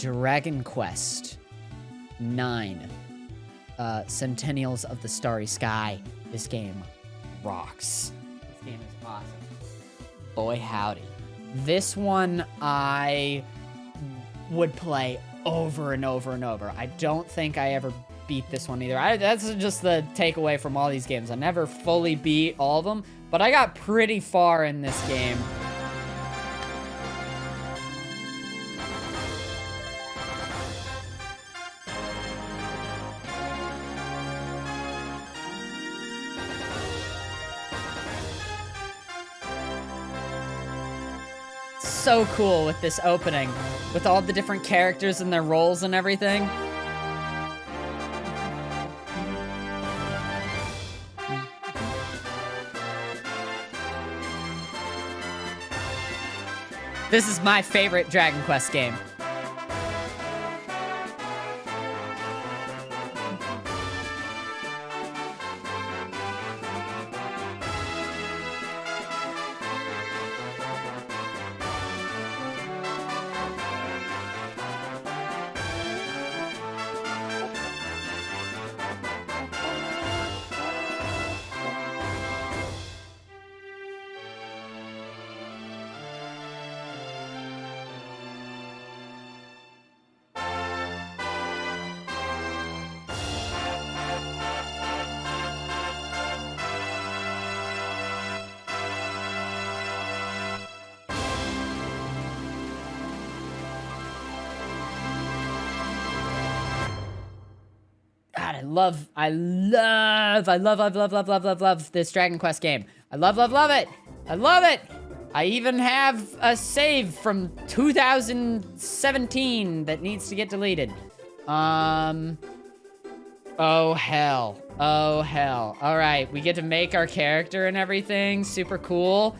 Dragon Quest 9. Sentinels of the Starry Sky. This game rocks. This game is awesome. Boy, howdy. This one I would play over and over and over. I don't think I ever beat this one either. That's just the takeaway from all these games. I never fully beat all of them, but I got pretty far in this game. So cool with this opening, with all the different characters and their roles and everything. This is my favorite Dragon Quest game. I love this Dragon Quest game. I love it. I love it. I even have a save from 2017 that needs to get deleted. Oh hell. All right, we get to make our character and everything. Super cool.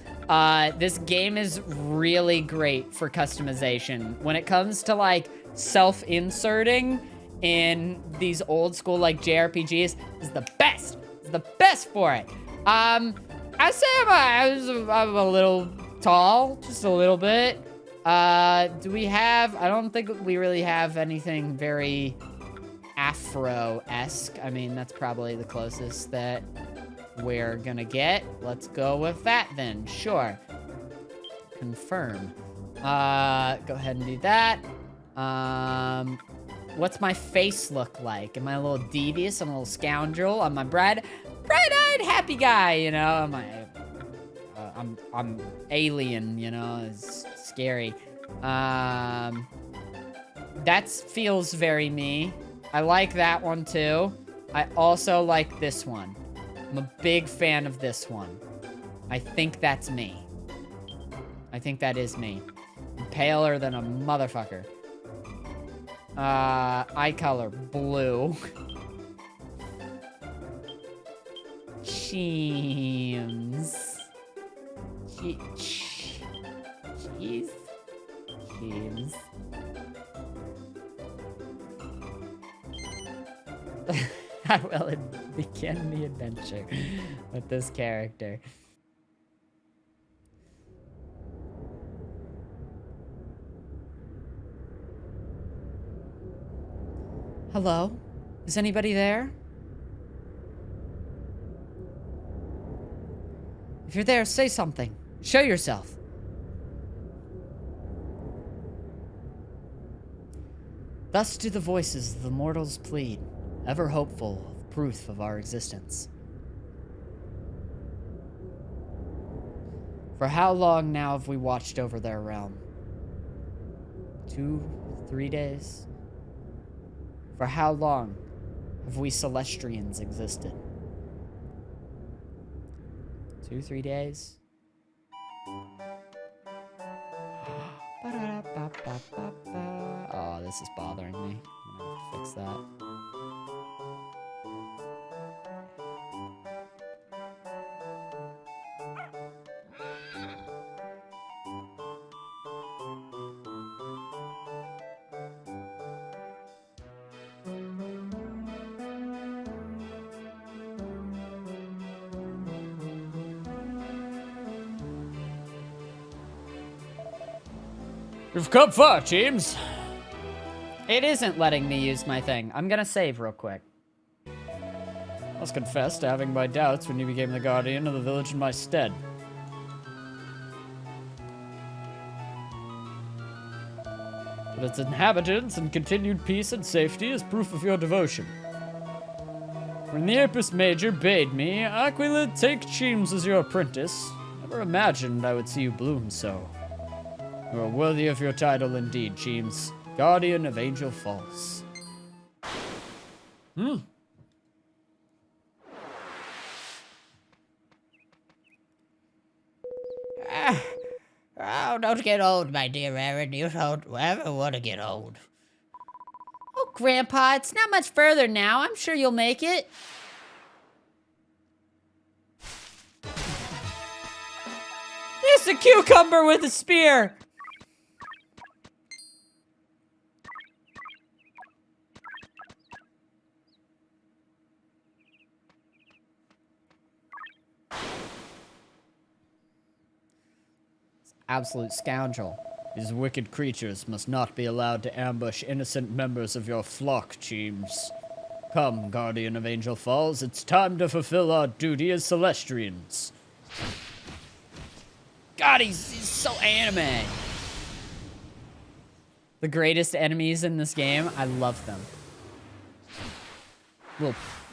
This game is really great for customization. When it comes to like self-inserting in these old school like JRPGs, is the best. It's the best for it. I say I'm a little tall, just a little bit. Do we have? I don't think we really have anything very Afro-esque. I mean, that's probably the closest that we're gonna get. Let's go with that then. Sure. Confirm. Go ahead and do that. What's my face look like? Am I a little devious? I'm a little scoundrel. I'm a bright-eyed, happy guy, you know? I'm alien, you know? It's scary. That feels very me. I like that one too. I also like this one. I'm a big fan of this one. I think that's me. I think that is me. I'm paler than a motherfucker. Eye color, blue. Cheems. Cheese? Cheems. I will begin the adventure with this character. Hello? Is anybody there? If you're there, say something. Show yourself. Thus do the voices of the mortals plead, ever hopeful of proof of our existence. For how long now have we watched over their realm? 2, 3 days? For how long have we Celestians existed? 2, 3 days? Oh, this is bothering me. I'm gonna have to fix that. You've come far, James. It isn't letting me use my thing. I'm gonna save real quick. I must confess to having my doubts when you became the guardian of the village in my stead. But its inhabitants and continued peace and safety is proof of your devotion. When the Apis Major bade me, Aquila, take Cheems as your apprentice, never imagined I would see you bloom so. You are worthy of your title indeed, Cheems, Guardian of Angel Falls. Oh, don't get old, my dear Aaron. You don't ever want to get old. Oh, Grandpa, it's not much further now. I'm sure you'll make it. It's a cucumber with a spear. Absolute scoundrel. These wicked creatures must not be allowed to ambush innocent members of your flock, Cheems. Come, Guardian of Angel Falls, it's time to fulfill our duty as Celestrians. God, he's so anime. The greatest enemies in this game, I love them.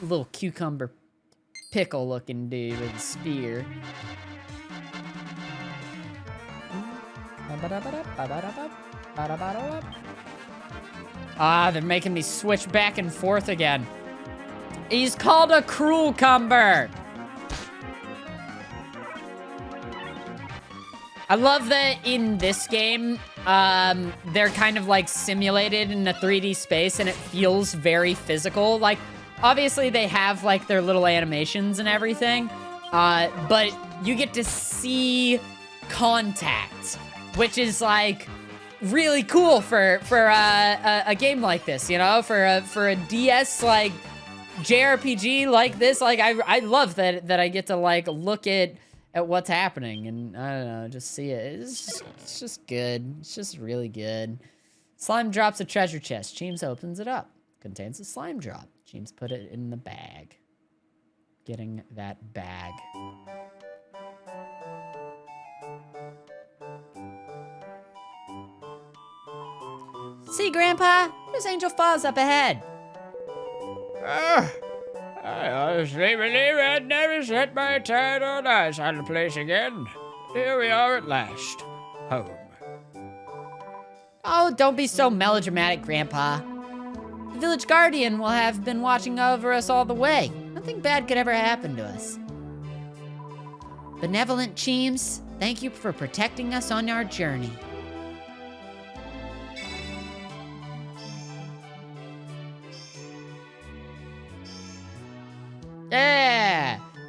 Little cucumber pickle looking dude with a spear. Ah, they're making me switch back and forth again. He's called a cruel cumber. I love that in this game, they're kind of like simulated in a 3D space and it feels very physical. Like, obviously they have like their little animations and everything, but you get to see contact, which is like really cool for a game like this, you know, for a DS like JRPG like this. Like I love that I get to like look at what's happening and I don't know, just see it. It's just good. It's just really good. Slime drops a treasure chest. Cheems opens it up. Contains a slime drop. Cheems put it in the bag. Getting that bag. See, Grandpa? There's Angel Falls up ahead. I honestly believe I'd never set my tired eyes on the place again. Here we are at last. Home. Oh, don't be so melodramatic, Grandpa. The village guardian will have been watching over us all the way. Nothing bad could ever happen to us. Benevolent Cheems, thank you for protecting us on our journey.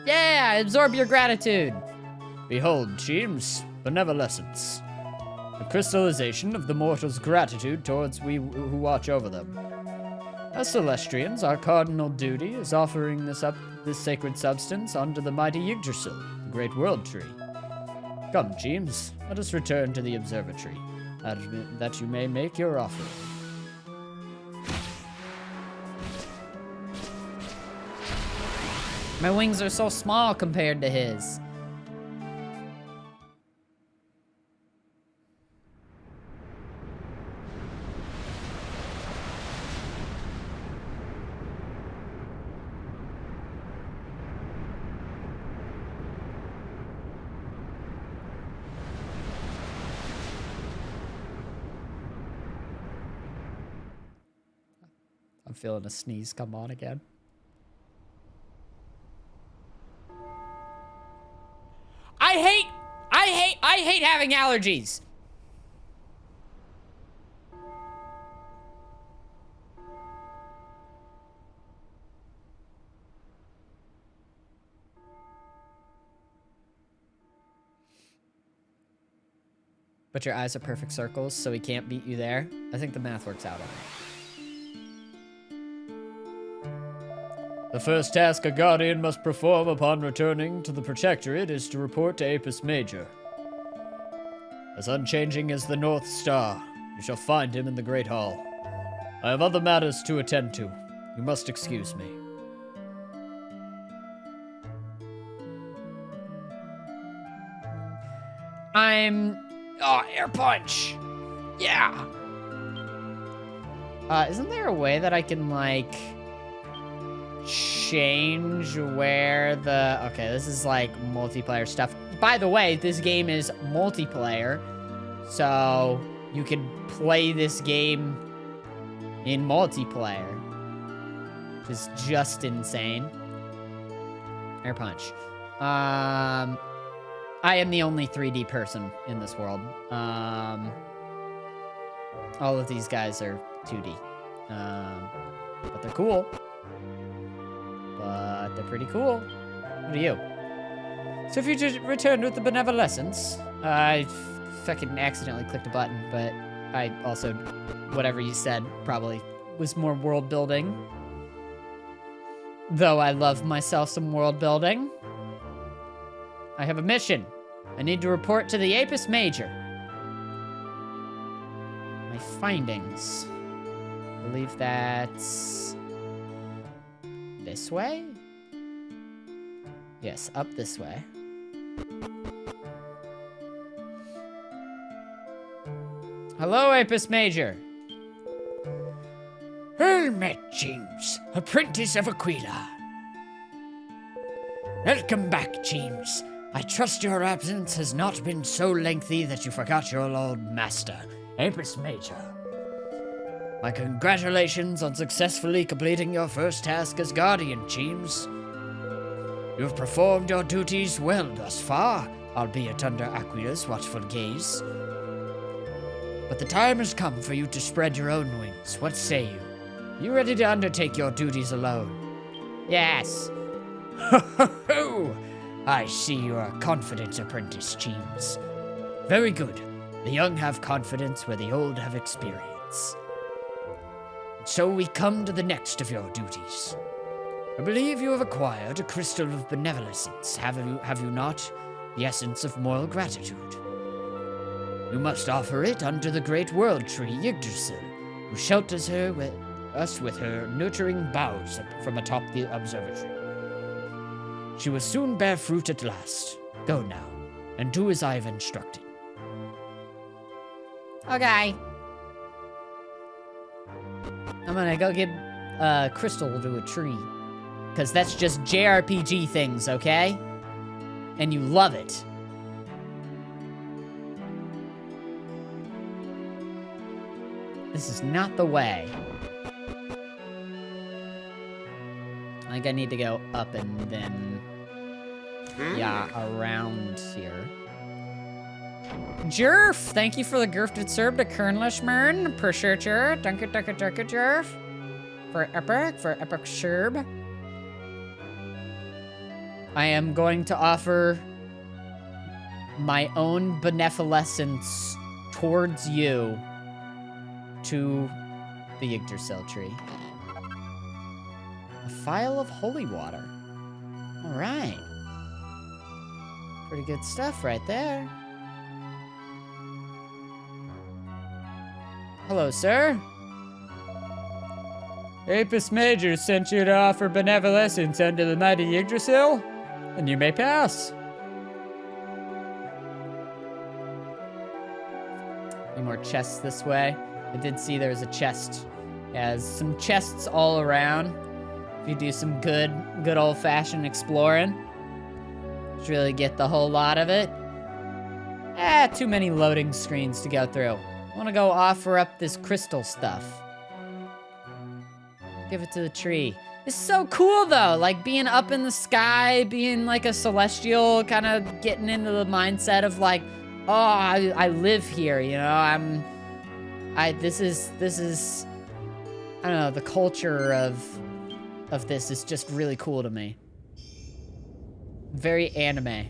Yeah, absorb your gratitude. Behold, Cheems, benevolence. The crystallization of the mortals' gratitude towards we who watch over them. As Celestrians, our cardinal duty is offering this sacred substance unto the mighty Yggdrasil, the great world tree. Come, Cheems, let us return to the observatory, that you may make your offering. My wings are so small compared to his. I'm feeling a sneeze come on again. I hate having allergies. But your eyes are perfect circles, so he can't beat you there. I think the math works out on it. The first task a guardian must perform upon returning to the Protectorate is to report to Apis Major. As unchanging as the North Star, you shall find him in the Great Hall. I have other matters to attend to. You must excuse me. Oh, air punch! Yeah! Isn't there a way that I can, like, change where the... Okay, this is, like, multiplayer stuff. By the way, this game is multiplayer, so you can play this game in multiplayer, which is just insane. Air punch. I am the only 3D person in this world. All of these guys are 2D. But they're cool. But they're pretty cool. What are you? So if you just returned with the benevolence, I fucking accidentally clicked a button, but I also, whatever you said probably was more world building. Though I love myself some world building. I have a mission. I need to report to the Apis Major. My findings. I believe that's this way? Yes, up this way. Hello, Apis Major. Well met, James, apprentice of Aquila. Welcome back, James. I trust your absence has not been so lengthy that you forgot your old master, Apis Major. My congratulations on successfully completing your first task as Guardian, James. You have performed your duties well thus far, albeit under Aquila's watchful gaze. But the time has come for you to spread your own wings. What say you? You ready to undertake your duties alone? Yes. Ho ho ho! I see you are a confident apprentice, James. Very good. The young have confidence where the old have experience. So we come to the next of your duties. I believe you have acquired a crystal of benevolence, have you not? The essence of moral gratitude. You must offer it under the great world tree Yggdrasil, who shelters us with her nurturing boughs from atop the observatory. She will soon bear fruit at last. Go now, and do as I have instructed. Okay. I'm gonna go give a crystal to a tree. Because that's just JRPG things, okay? And you love it. This is not the way. I think I need to go up and then... yeah, around here. Jerf! Thank you for the gifted serve to Kernlishmern. Appreciate you. Thank you, Jerf. For epic serve. I am going to offer my own benevolence towards you to the Yggdrasil tree. A phial of holy water. All right. Pretty good stuff right there. Hello, sir. Apis Major sent you to offer benevolence unto the mighty Yggdrasil, and you may pass. Any more chests this way? I did see there was a chest. Yeah, there's some chests all around. If you do some good old-fashioned exploring, just really get the whole lot of it. Too many loading screens to go through. I want to go offer up this crystal stuff. Give it to the tree. It's so cool, though. Like, being up in the sky, being like a celestial, kind of getting into the mindset of like, oh, I live here, you know? This is, I don't know, the culture of this is just really cool to me. Very anime.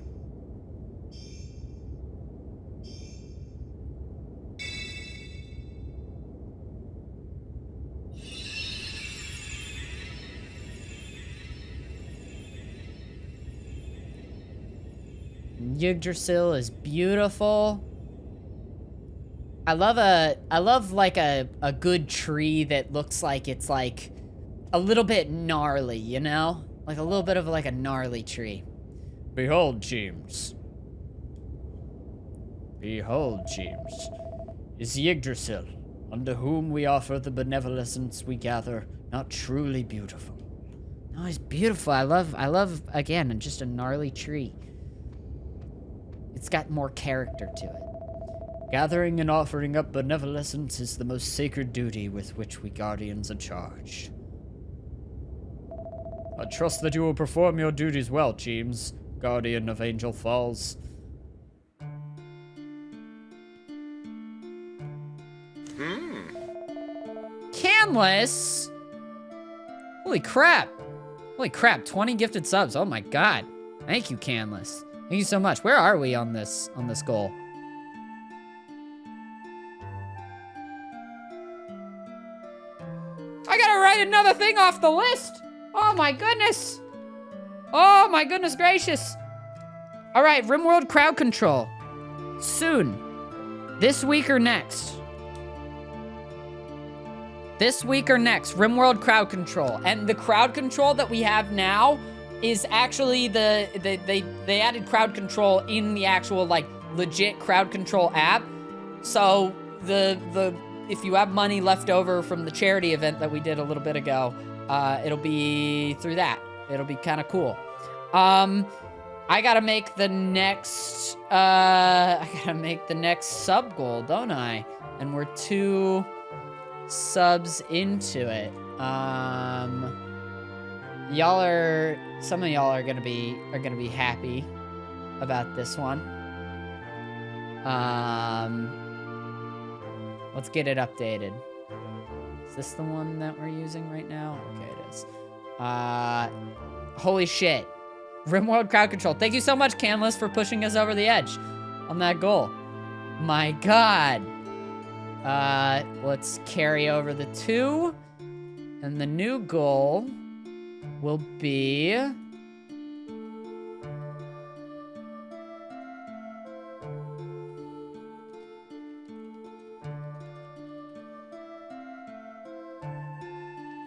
Yggdrasil is beautiful. I love like a good tree that looks like it's like a little bit gnarly, you know? Like a little bit of like a gnarly tree. Behold, James. Behold, James. Is Yggdrasil, under whom we offer the benevolence we gather, not truly beautiful? Oh, it's beautiful. I love, again, just a gnarly tree. It's got more character to it. Gathering and offering up benevolence is the most sacred duty with which we guardians are charged. I trust that you will perform your duties well, James, guardian of Angel Falls. Canless? Holy crap. Holy crap, 20 gifted subs. Oh my god. Thank you, Canless. Thank you so much. Where are we on this goal? I gotta write another thing off the list. Oh my goodness. Oh my goodness gracious. All right, RimWorld crowd control. Soon. This week or next. This week or next, RimWorld crowd control. And the crowd control that we have now is actually they added crowd control in the actual like legit crowd control app. So if you have money left over from the charity event that we did a little bit ago, it'll be through that. It'll be kind of cool. I gotta make the next sub goal, don't I? And we're 2 subs into it. Some of y'all are gonna be happy about this one. Let's get it updated. Is this the one that we're using right now? Okay, it is. Holy shit. RimWorld crowd control. Thank you so much, Canless, for pushing us over the edge on that goal. My god. Let's carry over the 2. And the new goal will be...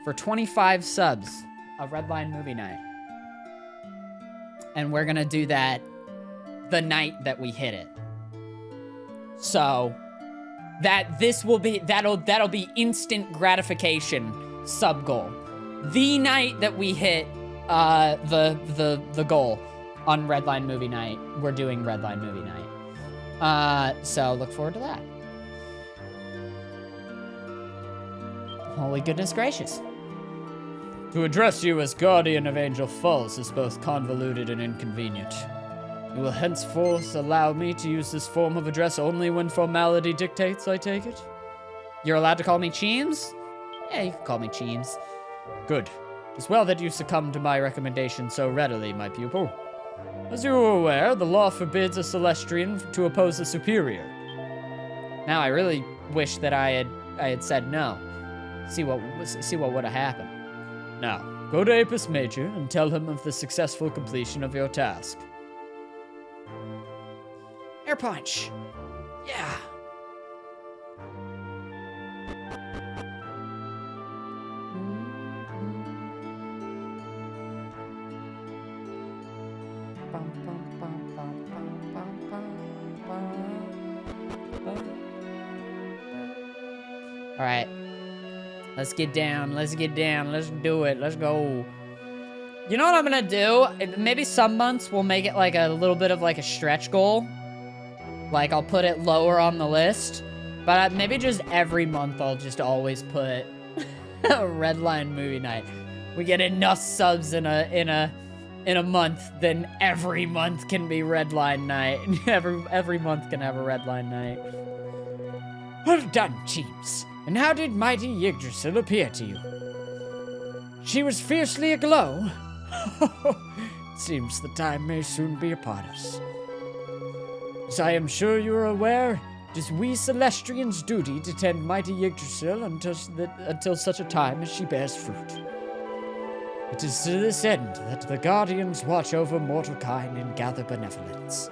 for 25 subs, a Redline movie night. And we're gonna do that the night that we hit it. So that'll be instant gratification sub goal. The night that we hit the goal on Redline movie night, we're doing Redline movie night. So look forward to that. Holy goodness gracious. To address you as guardian of Angel Falls is both convoluted and inconvenient. You will henceforth allow me to use this form of address only when formality dictates, I take it? You're allowed to call me Cheems? Yeah, you can call me Cheems. Good. It's well that you succumbed to my recommendation so readily, my pupil. As you are aware, the law forbids a Celestrian to oppose a superior. Now, I really wish that I had said no. See what would have happened. Now, go to Apis Major and tell him of the successful completion of your task. Air punch. Yeah. All right. Let's get down. Let's do it. Let's go. You know what I'm gonna do? Maybe some months we'll make it like a little bit of like a stretch goal. Like I'll put it lower on the list. But maybe just every month I'll just always put a Redline movie night. We get enough subs in a month, then every month can be Redline night. every month can have a Redline night. Well done, Cheems. And how did mighty Yggdrasil appear to you? She was fiercely aglow. Seems the time may soon be upon us. As I am sure you are aware, it is we Celestrians' duty to tend mighty Yggdrasil until such a time as she bears fruit. It is to this end that the Guardians watch over mortal kind and gather benevolence.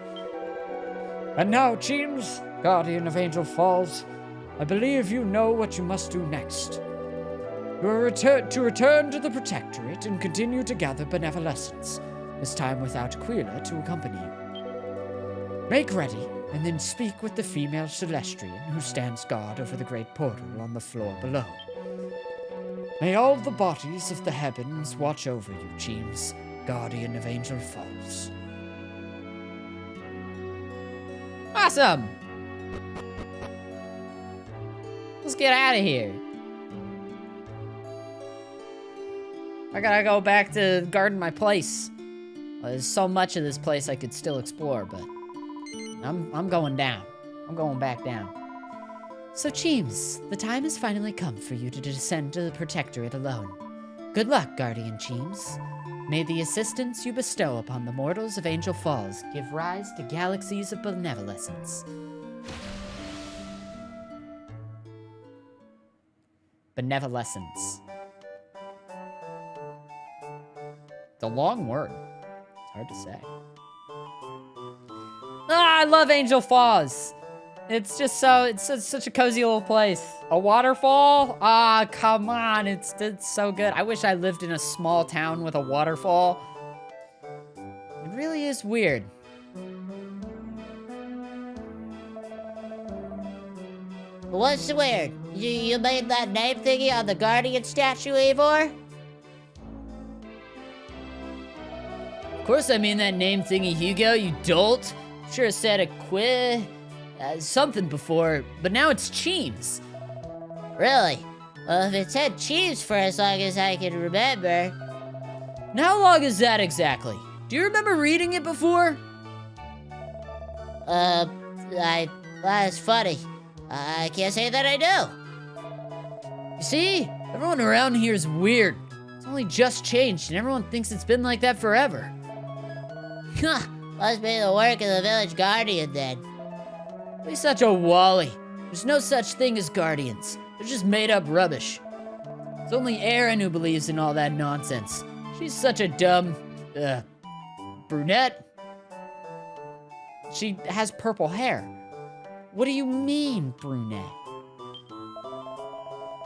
And now, Cheems, guardian of Angel Falls, I believe you know what you must do next. You are to return to the Protectorate and continue to gather benevolence, this time without Aquila to accompany you. Make ready, and then speak with the female Celestian who stands guard over the great portal on the floor below. May all the bodies of the heavens watch over you, Cheems, guardian of Angel Falls. Awesome. Let's get out of here. I gotta go back to guarding my place. Well, there's so much of this place I could still explore, but I'm going down. I'm going back down. So, Cheems, the time has finally come for you to descend to the Protectorate alone. Good luck, Guardian Cheems. May the assistance you bestow upon the mortals of Angel Falls give rise to galaxies of benevolence. Benevolence. It's a long word. It's hard to say. Ah, I love Angel Falls. It's just it's such a cozy little place. A waterfall? Ah, come on, it's so good. I wish I lived in a small town with a waterfall. It really is weird. What's weird? You made that name thingy on the Guardian statue, Eivor? Of course I mean that name thingy, Hugo, you dolt. Sure said a something before, but now it's Cheems. Really? Well, if it said Cheems for as long as I can remember. And how long is that exactly? Do you remember reading it before? That's funny. I can't say that I do. You see, everyone around here is weird. It's only just changed, and everyone thinks it's been like that forever. Huh, must be the work of the village guardian then. Be such a wally. There's no such thing as guardians. They're just made up rubbish. It's only Erin who believes in all that nonsense. She's such a dumb, brunette. She has purple hair. What do you mean, brunette?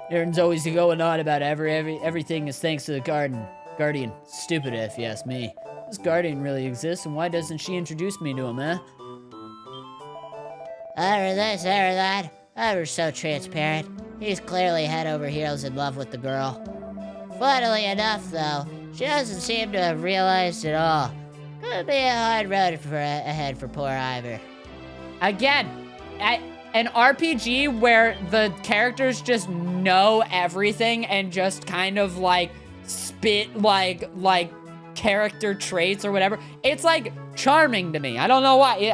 Erin's always going on about everything is thanks to the guardian. Stupid if you ask me. This guardian really exists, and why doesn't she introduce me to him, eh? Ever this, ever that. Ever so transparent. He's clearly head over heels in love with the girl. Funnily enough, though, she doesn't seem to have realized it all. Could be a hard road ahead for poor Ivor. Again, an RPG where the characters just know everything and just kind of like spit like character traits or whatever. It's like charming to me. I don't know why.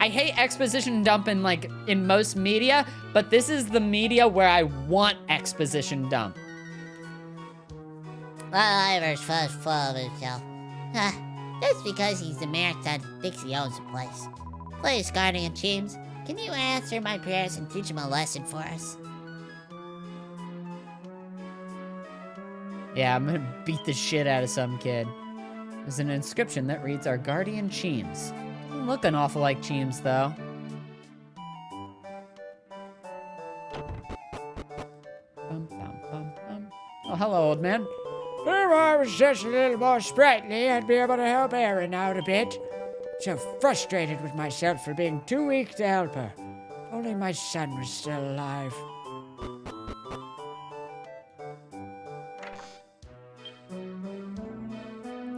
I hate exposition dump in most media, but this is the media where I want exposition dump. Well, Ivor's full of himself. That's because he's the marathon and thinks he owns the place. Please, Guardian Cheems, can you answer my prayers and teach him a lesson for us? Yeah, I'm gonna beat the shit out of some kid. There's an inscription that reads, "Our Guardian Cheems." Doesn't look an awful like Cheems, though. Bum, bum, bum, bum. Oh, hello, old man. If I was just a little more sprightly, I'd be able to help Erin out a bit. So frustrated with myself for being too weak to help her. If only my son was still alive.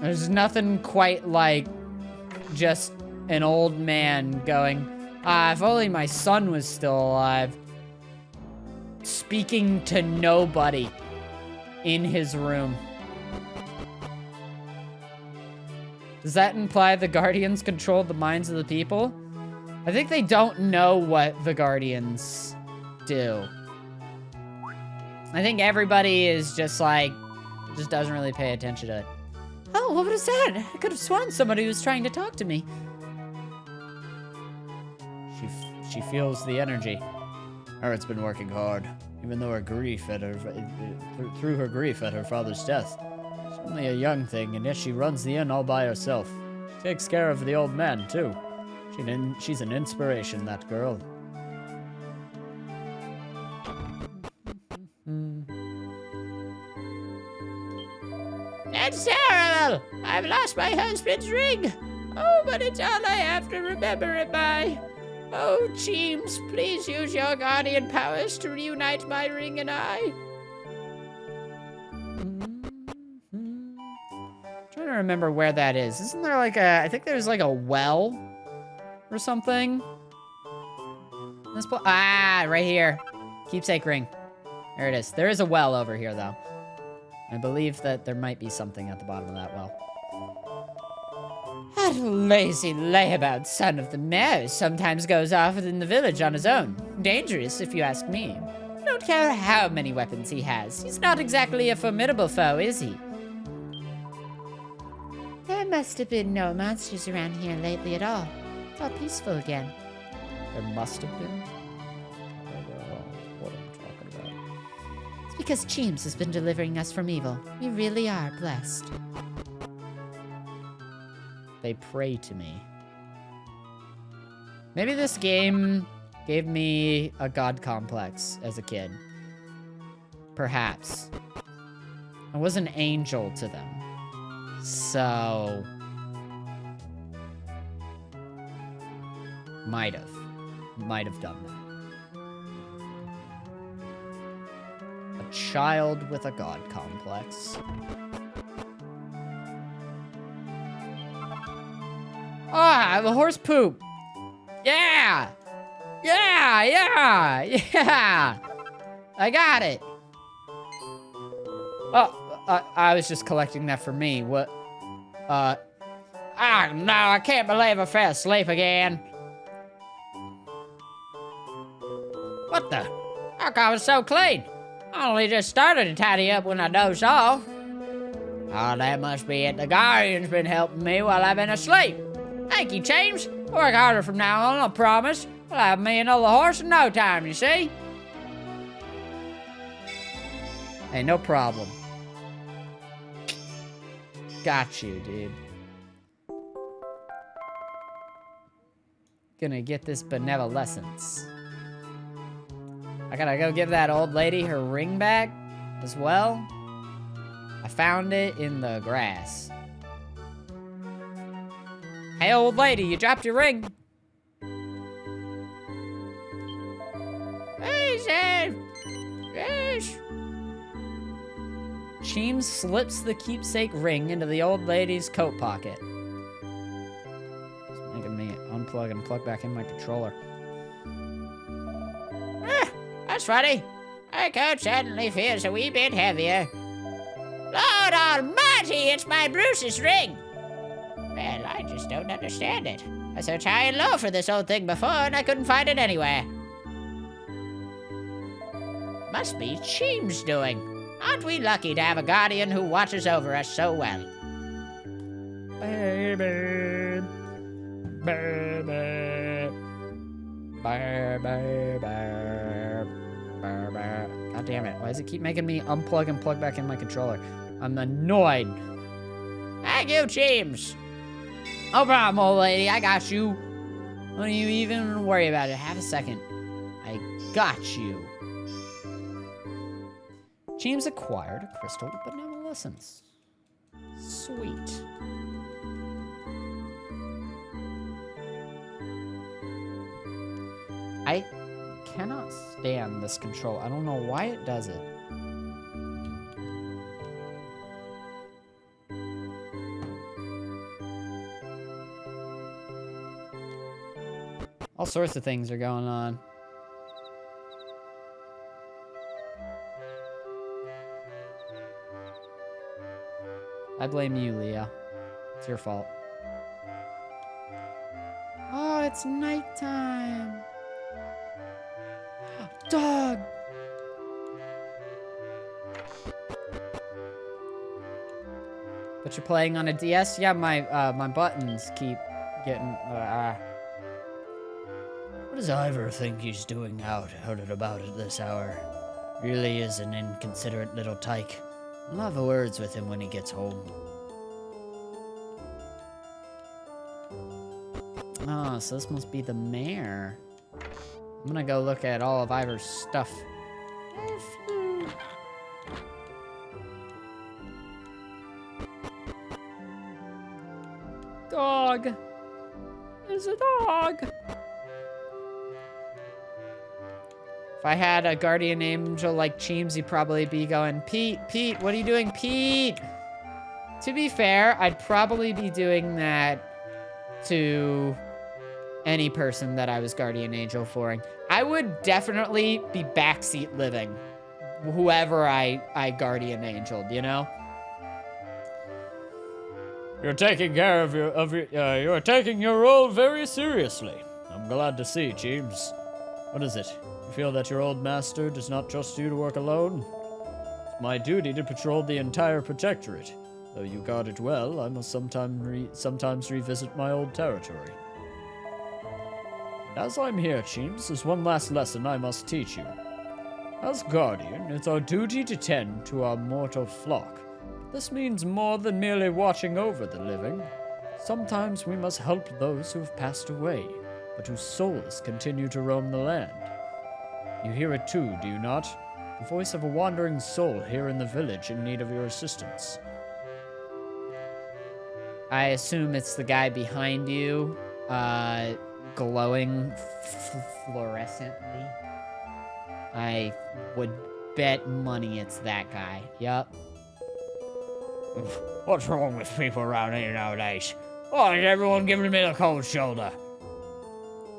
There's nothing quite like just an old man going, if only my son was still alive. Speaking to nobody in his room. Does that imply the Guardians control the minds of the people? I think they don't know what the Guardians do. I think everybody is just doesn't really pay attention to it. Oh, what was that? I could have sworn somebody was trying to talk to me. She feels the energy. Erin's been working hard, even though through her grief at her father's death. She's only a young thing, and yet she runs the inn all by herself. She takes care of the old man, too. She's an inspiration, that girl. That's terrible! I've lost my husband's ring! Oh, but it's all I have to remember it by. Oh, James, please use your guardian powers to reunite my ring and I. Trying to remember where that is. Isn't there like I think there's like a well or something? Right here. Keepsake ring. There it is. There is a well over here, though. I believe that there might be something at the bottom of that well. That lazy layabout son of the mayor sometimes goes off in the village on his own. Dangerous, if you ask me. Don't care how many weapons he has. He's not exactly a formidable foe, is he? There must have been no monsters around here lately at all. It's all peaceful again. There must have been. I don't know what I'm talking about. It's because Cheems has been delivering us from evil. We really are blessed. They pray to me. Maybe this game gave me a god complex as a kid. Perhaps. I was an angel to them. So... Might have done that. A child with a god complex. Ah, the horse poop. Yeah! Yeah! I got it. Oh, I was just collecting that for me. What? No, I can't believe I fell asleep again. What the? Our car was so clean. I only just started to tidy up when I dozed off. Oh, that must be it. The Guardian's been helping me while I've been asleep. Thank you, James. Work harder from now on, I promise. I'll have me another horse in no time, you see? Hey, no problem. Got you, dude. Gonna get this benevolence. I gotta go give that old lady her ring back as well. I found it in the grass. Hey, old lady, you dropped your ring. Hey, Sam. Yes. Cheems slips the keepsake ring into the old lady's coat pocket. It's making me unplug and plug back in my controller. That's funny. My coat suddenly feels a wee bit heavier. Lord almighty, it's my Bruce's ring. Well, I just don't understand it. I searched high and low for this old thing before, and I couldn't find it anywhere. Must be Cheems' doing. Aren't we lucky to have a guardian who watches over us so well? Baby. God damn it. Why does it keep making me unplug and plug back in my controller? I'm annoyed. Thank you, Cheems. No problem, old lady. I got you. Don't you even worry about it. Have a second. I got you. James acquired a crystal of benevolence. Sweet. I cannot stand this control. I don't know why it does it. All sorts of things are going on. I blame you, Leah. It's your fault. Oh, it's nighttime. Dog. But you're playing on a DS? Yeah, my buttons keep getting. What does Ivor think he's doing out and about at this hour? Really is an inconsiderate little tyke. I'll have words with him when he gets home. Oh, so this must be the mayor. I'm gonna go look at all of Ivor's stuff. Dog. There's a dog. If I had a guardian angel like Cheems, he'd probably be going, Pete, Pete, what are you doing, Pete? To be fair, I'd probably be doing that to any person that I was guardian angel for. I would definitely be backseat living whoever I guardian angeled, you know? You're taking care of you're taking your role very seriously. I'm glad to see, James. What is it? You feel that your old master does not trust you to work alone? It's my duty to patrol the entire protectorate. Though you guard it well, I must sometimes revisit my old territory. And as I'm here, James, there's one last lesson I must teach you. As guardian, it's our duty to tend to our mortal flock. This means more than merely watching over the living. Sometimes we must help those who have passed away, but whose souls continue to roam the land. You hear it too, do you not? The voice of a wandering soul here in the village in need of your assistance. I assume it's the guy behind you, glowing fluorescently. I would bet money it's that guy. Yup. What's wrong with people around here nowadays? Why is everyone giving me the cold shoulder?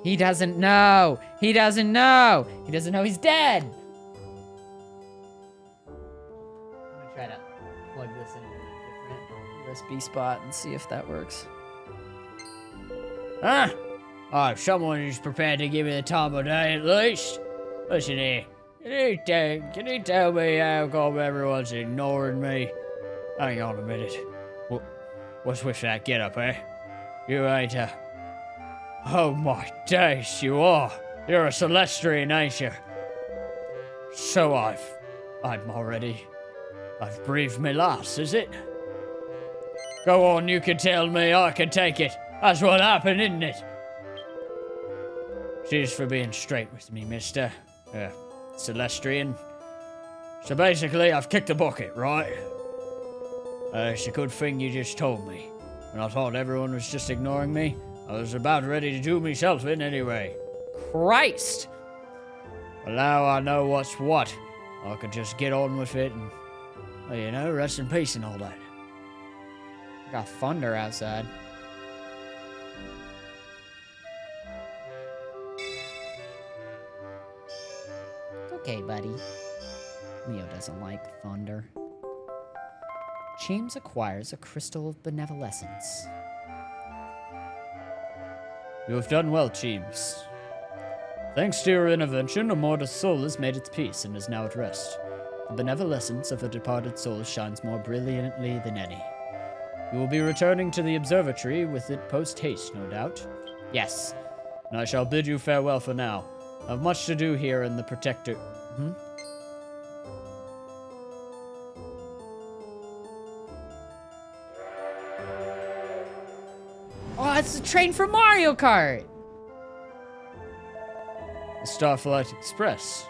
He doesn't know. He doesn't know. He doesn't know he's dead. I'm gonna try to plug this into a different USB spot and see if that works. Huh? Oh, if someone is prepared to give me the time of day at least. Listen here. Can you tell me how come everyone's ignoring me? Hang on a minute. What's with that get-up, eh? You ain't a... Oh my days, you are. You're a Celestian, ain't you? So I've breathed me last, is it? Go on, you can tell me, I can take it. That's what happened, isn't it? Cheers for being straight with me, mister. Celestian. So basically, I've kicked the bucket, right? It's a good thing you just told me. When I thought everyone was just ignoring me, I was about ready to do myself in anyway. Christ! Well, now I know what's what. I could just get on with it and, well, you know, rest in peace and all that. Got thunder outside. Okay, buddy. Leo doesn't like thunder. James acquires a crystal of benevolence. You have done well, James. Thanks to your intervention, a mortal soul has made its peace and is now at rest. The benevolence of a departed soul shines more brilliantly than any. You will be returning to the observatory with it post-haste, no doubt? Yes. And I shall bid you farewell for now. I have much to do here in the Protector... Oh, it's the train from Mario Kart! The Starflight Express.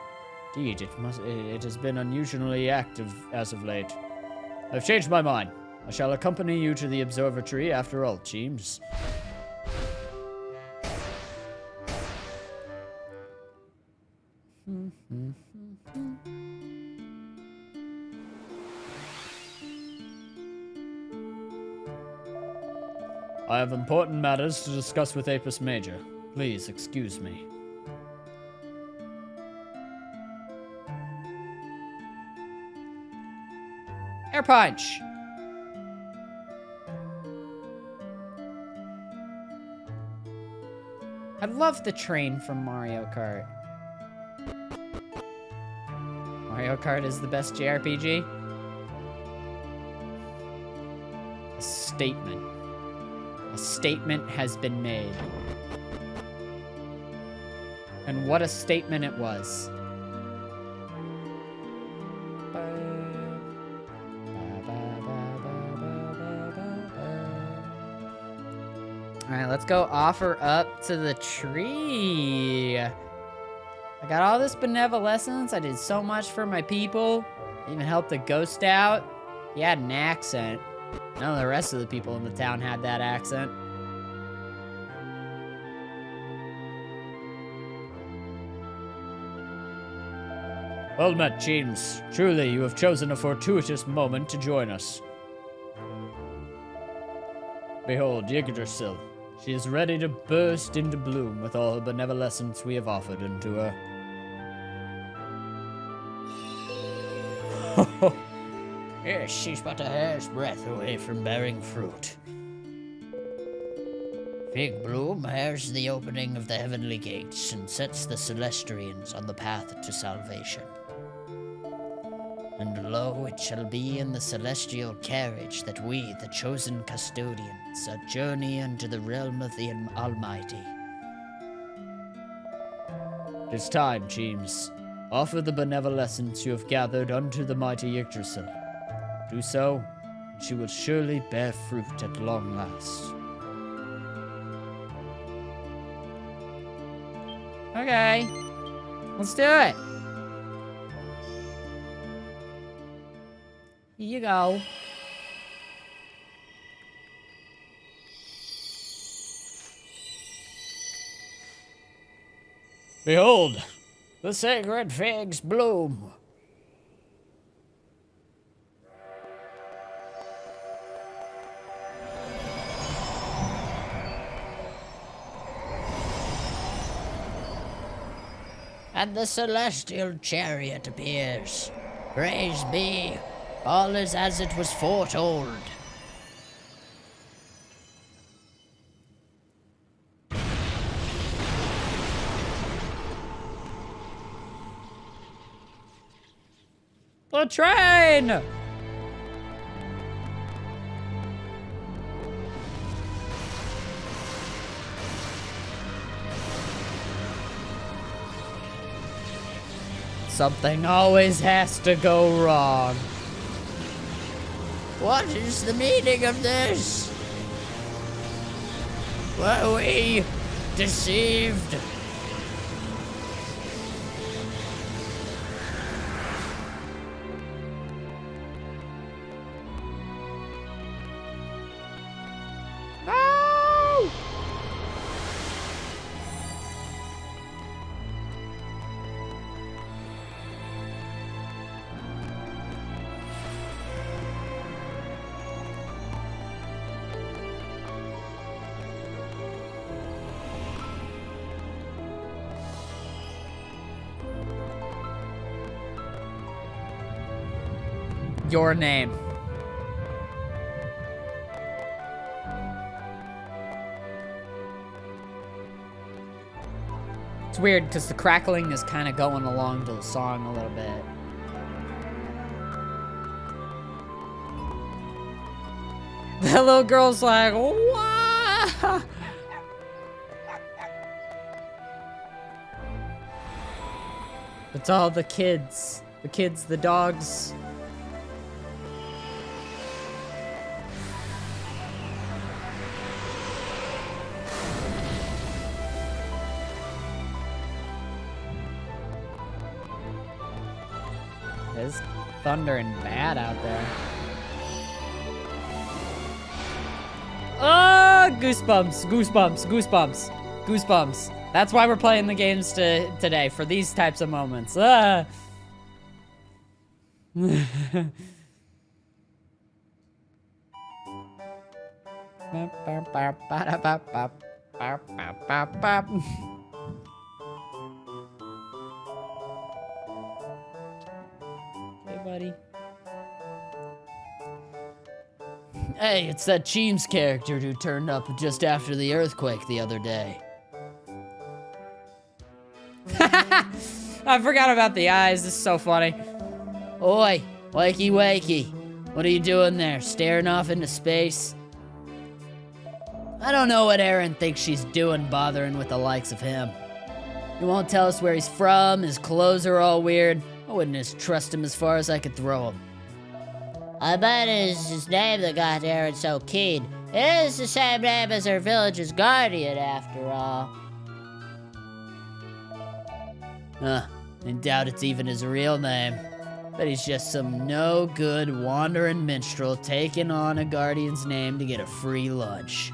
Indeed, it has been unusually active as of late. I've changed my mind. I shall accompany you to the observatory after all, James. I have important matters to discuss with Apis Major. Please excuse me. Air punch! I love the train from Mario Kart. Mario Kart is the best JRPG? A statement. A statement has been made. And what a statement it was. All right, let's go offer up to the tree. I got all this benevolence. I did so much for my people. I even helped the ghost out. He had an accent. None of the rest of the people in the town had that accent. Well met, James. Truly, you have chosen a fortuitous moment to join us. Behold, Yggdrasil. She is ready to burst into bloom with all the benevolence we have offered unto her. Yes, she's but a hair's breadth away from bearing fruit. Fig bloom heralds the opening of the heavenly gates and sets the Celestians on the path to salvation. And lo, it shall be in the celestial carriage that we, the chosen custodians, journey into the realm of the Almighty. It is time, James. Offer the benevolence you have gathered unto the mighty Yggdrasil. Do so, and she will surely bear fruit at long last. Okay, let's do it. Here you go. Behold, the sacred figs bloom. And the celestial chariot appears. Praise be, all is as it was foretold. The train! Something always has to go wrong. What is the meaning of this? Were we deceived? No! Your name. It's weird because the crackling is kind of going along to the song a little bit. The little girl's like, wow. It's all the kids. The kids, the dogs. It's thundering bad out there. Oh, goosebumps, goosebumps, goosebumps, goosebumps. That's why we're playing the games today, for these types of moments. Ah. Hey, buddy. Hey, it's that Cheems character who turned up just after the earthquake the other day. I forgot about the eyes. This is so funny. Oi, wakey wakey. What are you doing there, staring off into space? I don't know what Aaron thinks she's doing bothering with the likes of him. He won't tell us where he's from, his clothes are all weird. I wouldn't just trust him as far as I could throw him. I bet it's his name that got Aaron so keen. It is the same name as our village's guardian, after all. Huh. I doubt it's even his real name. But he's just some no-good wandering minstrel taking on a guardian's name to get a free lunch.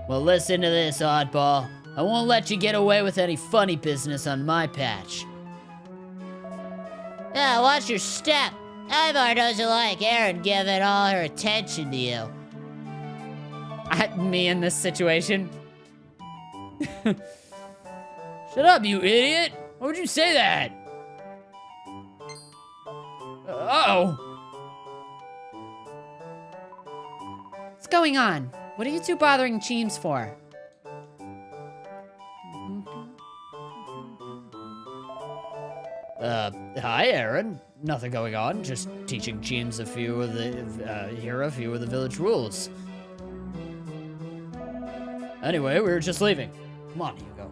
Well, listen to this, oddball. I won't let you get away with any funny business on my patch. Yeah, watch your step. Ivar doesn't like Erin giving all her attention to you. Me in this situation. Shut up, you idiot! Why would you say that? Uh-oh. What's going on? What are you two bothering Cheems for? Hi, Aaron. Nothing going on. Just teaching James a few of the village rules. Anyway, we were just leaving. Come on, Hugo.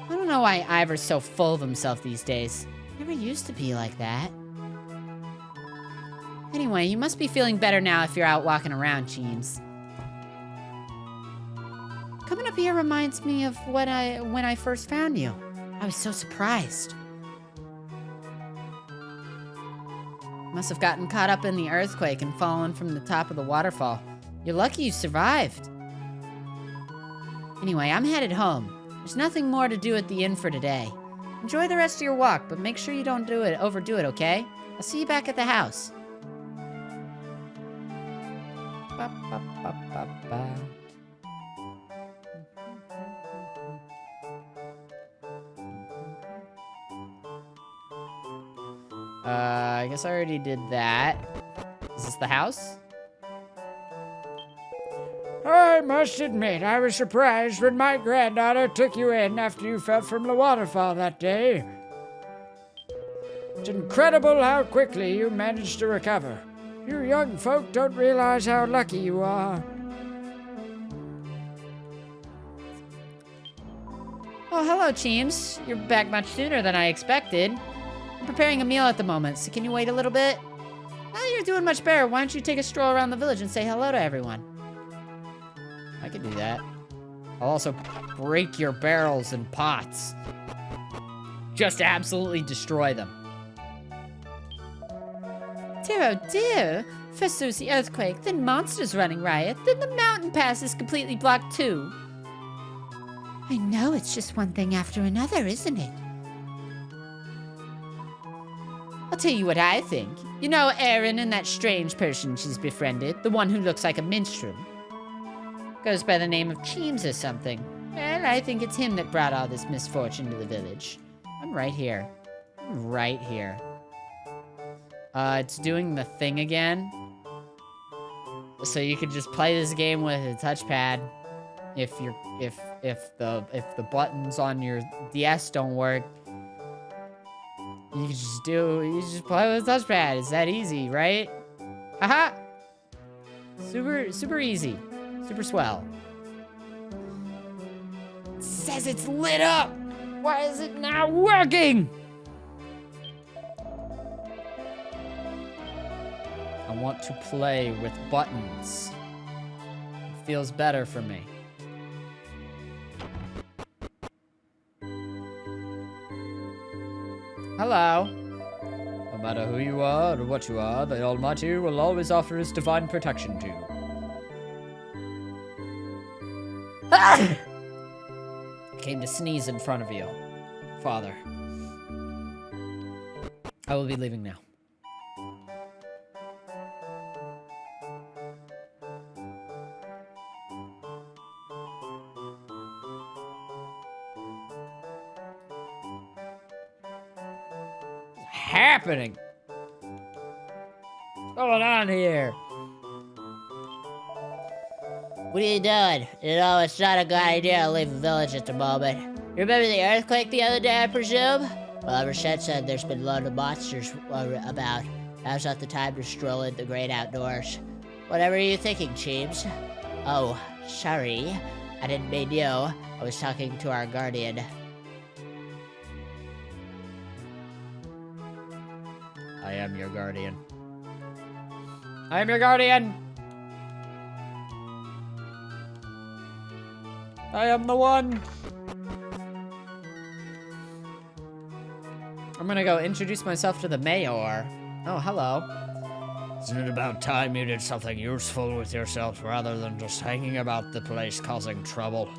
I don't know why Ivar's so full of himself these days. Never used to be like that. Anyway, you must be feeling better now if you're out walking around, Cheems. Coming up here reminds me of when I first found you. I was so surprised. Must have gotten caught up in the earthquake and fallen from the top of the waterfall. You're lucky you survived. Anyway, I'm headed home. There's nothing more to do at the inn for today. Enjoy the rest of your walk, but make sure you don't overdo it, okay? I'll see you back at the house. Ba, ba, ba, ba, ba. I guess I already did that. Is this the house? I must admit, I was surprised when my granddaughter took you in after you fell from the waterfall that day. It's incredible how quickly you managed to recover. You young folk don't realize how lucky you are. Oh, hello, Cheems. You're back much sooner than I expected. I'm preparing a meal at the moment, so can you wait a little bit? Oh, you're doing much better. Why don't you take a stroll around the village and say hello to everyone? I could do that. I'll also break your barrels and pots. Just to absolutely destroy them. Dear, oh dear. First there's the earthquake, then monsters running riot, then the mountain pass is completely blocked too. I know, it's just one thing after another, isn't it? I'll tell you what I think. You know Erin and that strange person she's befriended, the one who looks like a minstrel? Goes by the name of Cheems or something. Well, I think it's him that brought all this misfortune to the village. I'm right here. I'm right here. It's doing the thing again. So you could just play this game with a touchpad. If the buttons on your DS don't work, you just play with a touchpad. It's that easy, right? Haha! Super easy. Super swell. It says it's lit up! Why is it not working? I want to play with buttons. It feels better for me. Hello. No matter who you are or what you are, the Almighty will always offer his divine protection to you. Ah! I came to sneeze in front of you, Father. I will be leaving now. Happening? What's going on here? What are you doing? You know, it's not a good idea to leave the village at the moment. You remember the earthquake the other day, I presume? Well, ever since then, there's been a lot of monsters about. Now's not the time to stroll in the great outdoors. Whatever are you thinking, Cheems? Oh, sorry. I didn't mean you. I was talking to our guardian. I am your guardian. I am your guardian. I am the one. I'm gonna go introduce myself to the mayor. Oh, hello. Isn't it about time you did something useful with yourself rather than just hanging about the place causing trouble?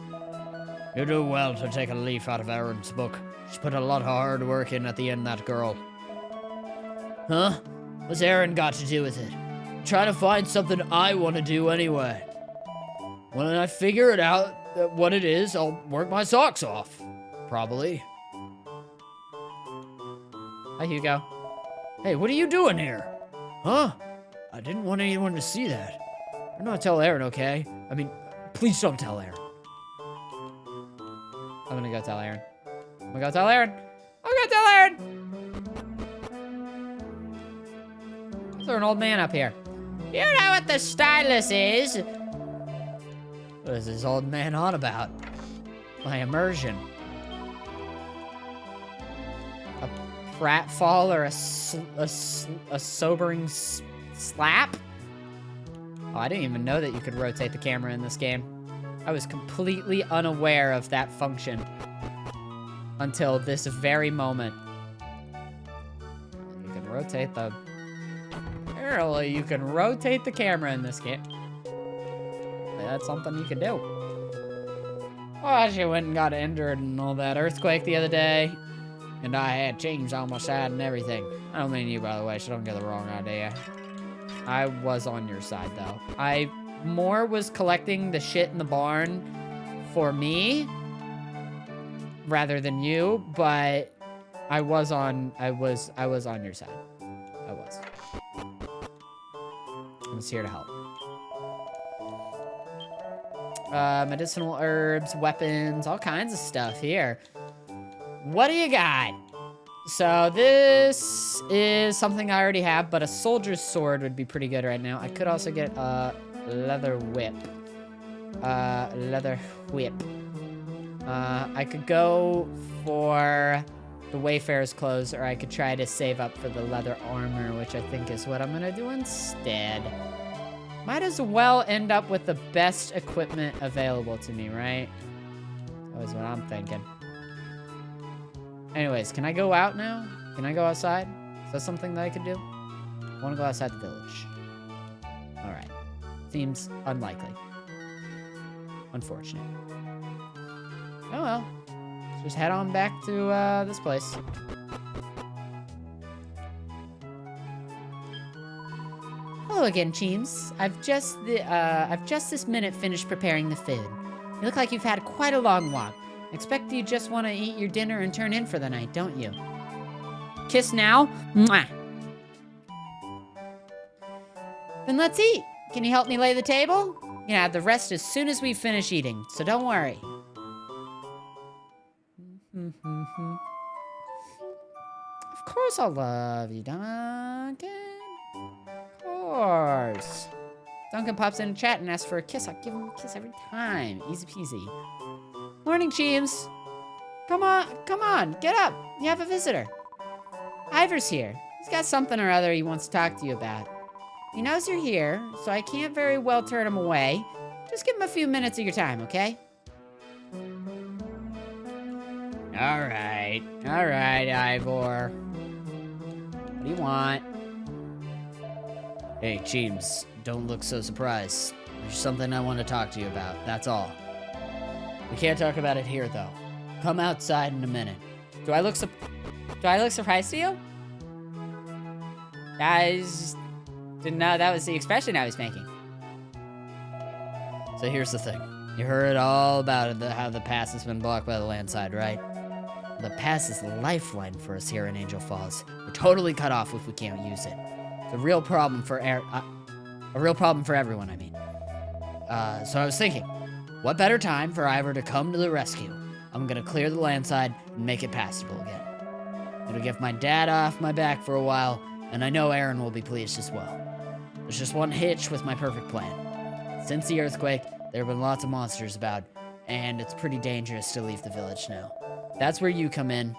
You do well to take a leaf out of Erin's book. She's put a lot of hard work in at the end, that girl. Huh? What's Erin got to do with it? I'm trying to find something I want to do anyway. When I figure it out, what it is, I'll work my socks off. Probably. Hi, Hugo. Hey, what are you doing here? Huh? I didn't want anyone to see that. You're not tell Erin, okay? I mean, please don't tell Erin. I'm gonna go tell Aaron. I'm gonna go tell Aaron. I'm gonna tell Aaron. Is there an old man up here? You know what the stylus is? What is this old man on about? My immersion. A pratfall or a sobering slap? Oh, I didn't even know that you could rotate the camera in this game. I was completely unaware of that function until this very moment. You can rotate the... Apparently, you can rotate the camera in this game. That's something you can do. Oh, she went and got injured in all that earthquake the other day. And I had chains on my side and everything. I don't mean you, by the way, so don't get the wrong idea. I was on your side, though. I more was collecting the shit in the barn for me rather than you, but I was on your side. I was. I was here to help. Medicinal herbs, weapons, all kinds of stuff here. What do you got? So this is something I already have, but a soldier's sword would be pretty good right now. I could also get a leather whip. I could go for the Wayfarer's clothes, or I could try to save up for the leather armor, which I think is what I'm gonna do instead. Might as well end up with the best equipment available to me, right? That was what I'm thinking. Anyways, can I go out now? Can I go outside? Is that something that I could do? I want to go outside the village. All right. Seems unlikely. Unfortunate. Oh well. Let's just head on back to this place. Hello again, Cheems. I've just this minute finished preparing the food. You look like you've had quite a long walk. Expect you just want to eat your dinner and turn in for the night, don't you? Kiss now. Mwah. Then let's eat. Can you help me lay the table? You can have the rest as soon as we finish eating, so don't worry. Of course I'll love you, Duncan. Of course. Duncan pops in chat and asks for a kiss. I give him a kiss every time. Easy peasy. Morning, Cheems. Come on, get up. You have a visitor. Ivor's here. He's got something or other he wants to talk to you about. He knows you're here, so I can't very well turn him away. Just give him a few minutes of your time, okay? All right, Ivor. What do you want? Hey, Cheems, don't look so surprised. There's something I want to talk to you about, that's all. We can't talk about it here, though. Come outside in a minute. Do I look surprised to you? I just didn't know that was the expression I was making. So here's the thing. You heard all about it, how the pass has been blocked by the landslide, right? The pass is the lifeline for us here in Angel Falls. We're totally cut off if we can't use it. It's a real problem for everyone, I mean. So I was thinking, what better time for Ivor to come to the rescue? I'm gonna clear the landslide and make it passable again. It'll get my dad off my back for a while, and I know Erin will be pleased as well. There's just one hitch with my perfect plan. Since the earthquake, there have been lots of monsters about, and it's pretty dangerous to leave the village now. That's where you come in.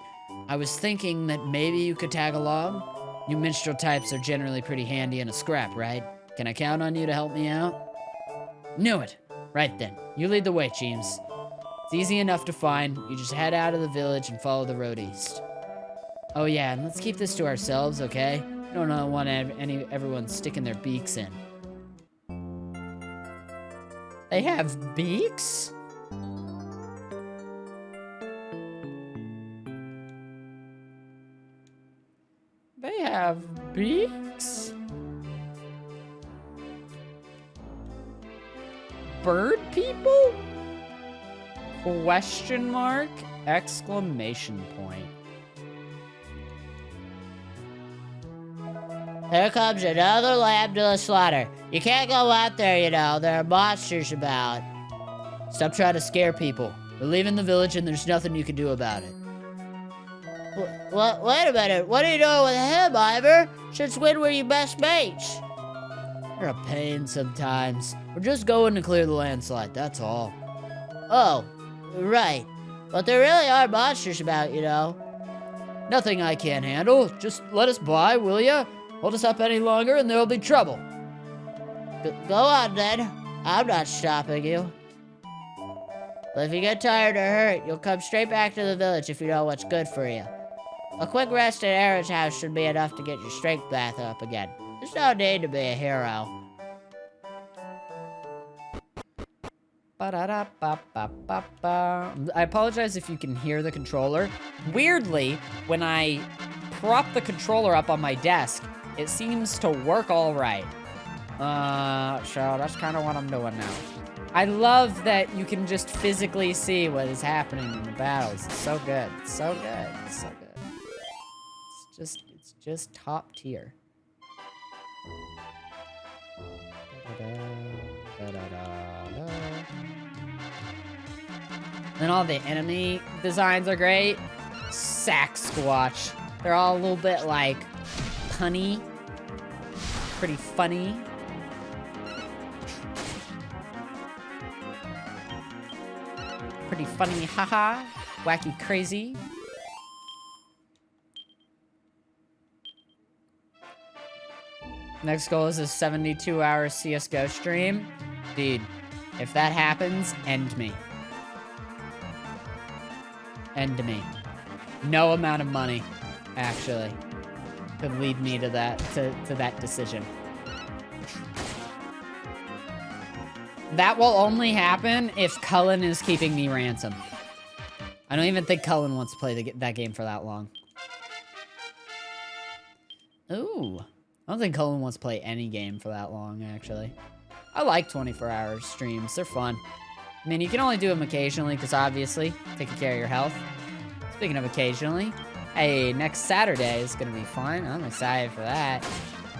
I was thinking that maybe you could tag along. You minstrel types are generally pretty handy in a scrap, right? Can I count on you to help me out? Knew it. Right then, you lead the way, Cheems. It's easy enough to find. You just head out of the village and follow the road east. Oh yeah, and let's keep this to ourselves, okay? I don't want everyone sticking their beaks in. They have beaks? They have beaks? Bird people? Question mark? Exclamation point. Here comes another lamb to the slaughter. You can't go out there, you know. There are monsters about. Stop trying to scare people. We're leaving the village and there's nothing you can do about it. Wait a minute. What are you doing with him, Ivor? Since when were you best mates? You're a pain sometimes. We're just going to clear the landslide, that's all. Oh, right. But there really are monsters about, you know. Nothing I can't handle. Just let us by, will ya? Hold us up any longer and there'll be trouble. Go on, then. I'm not stopping you. But if you get tired or hurt, you'll come straight back to the village if you know what's good for you. A quick rest at Aaron's house should be enough to get your strength back up again. There's no need to be a hero. I apologize if you can hear the controller. Weirdly, when I prop the controller up on my desk, it seems to work all right. So that's kind of what I'm doing now. I love that you can just physically see what is happening in the battles. It's so good. It's so good. It's so good. It's just top tier. And all the enemy designs are great. Sack Squatch. They're all a little bit like punny. Pretty funny. Pretty funny, haha. Wacky crazy. Next goal is a 72-hour CSGO stream. Dude, if that happens, end me. End me. No amount of money, actually, could lead me to that decision. That will only happen if Cullen is keeping me ransom. I don't even think Cullen wants to play that game for that long. Ooh. I don't think Cullen wants to play any game for that long, actually. I like 24-hour streams. They're fun. I mean, you can only do them occasionally, because obviously, taking care of your health. Speaking of occasionally, hey, next Saturday is going to be fun. I'm excited for that.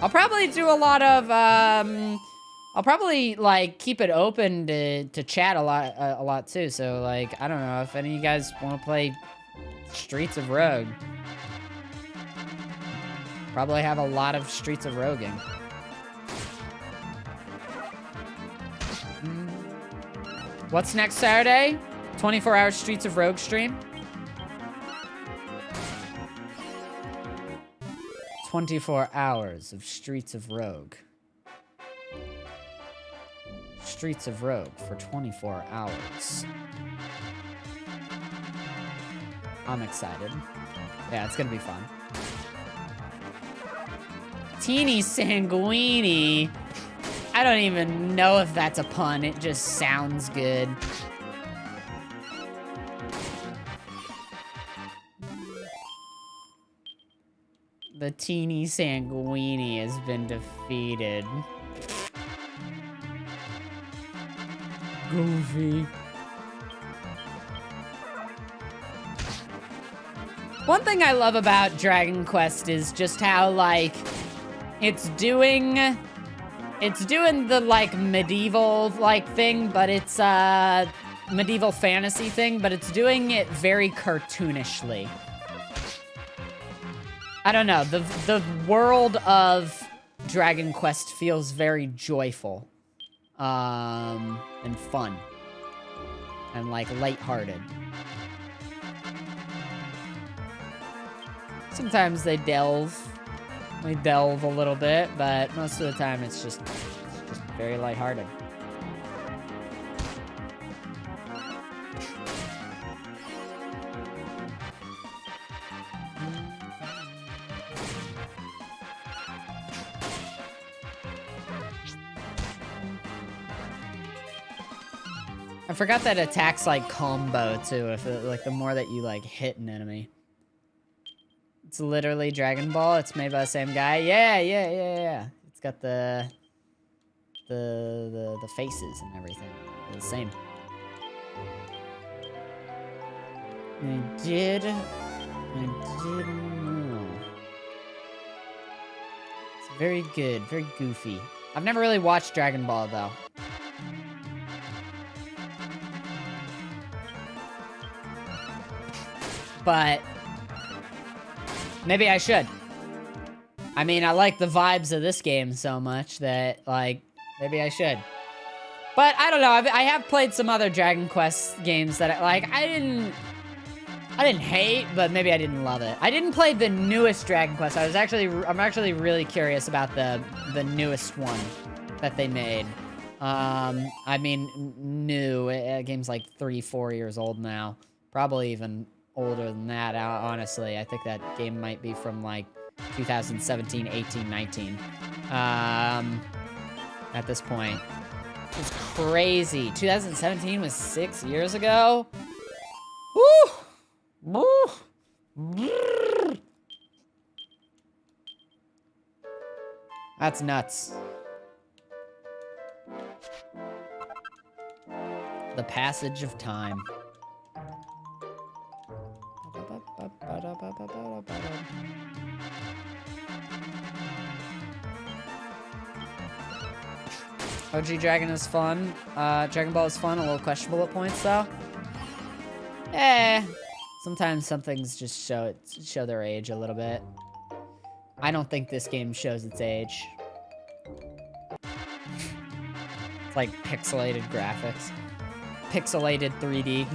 I'll probably do a lot of, I'll probably, like, keep it open to chat a lot, too. So, like, I don't know if any of you guys want to play Streets of Rogue. Probably have a lot of Streets of Roguing. What's next Saturday? 24-hour Streets of Rogue stream? 24 hours of Streets of Rogue. Streets of Rogue for 24 hours. I'm excited. Yeah, it's gonna be fun. Teeny Sanguini. I don't even know if that's a pun. It just sounds good. The Teeny Sanguini has been defeated. Goofy. One thing I love about Dragon Quest is just how, like, it's doing the, like, medieval, like, thing, but it's, medieval fantasy thing, but it's doing it very cartoonishly. I don't know, the world of Dragon Quest feels very joyful, and fun, and, like, lighthearted. Sometimes they delve We delve a little bit, but most of the time it's just very lighthearted. I forgot that attacks like combo too. If it, like the more that you like hit an enemy. It's literally Dragon Ball. It's made by the same guy. Yeah. It's got the faces and everything. They're the same. I did know. It's very good, very goofy. I've never really watched Dragon Ball though. But maybe I should. I mean, I like the vibes of this game so much that, like, maybe I should. But I don't know. I have played some other Dragon Quest games that, like, I didn't hate, but maybe I didn't love it. I didn't play the newest Dragon Quest. I'm actually really curious about the newest one that they made. I mean, new. Game's like 3-4 years old now. Probably even older than that, honestly. I think that game might be from like 2017, 18, 19. At this point. It's crazy. 2017 was 6 years ago. Woo! That's nuts. The passage of time. OG Dragon is fun. Dragon Ball is fun, a little questionable at points though. Sometimes some things just show their age a little bit. I don't think this game shows its age. It's like pixelated graphics. Pixelated 3D.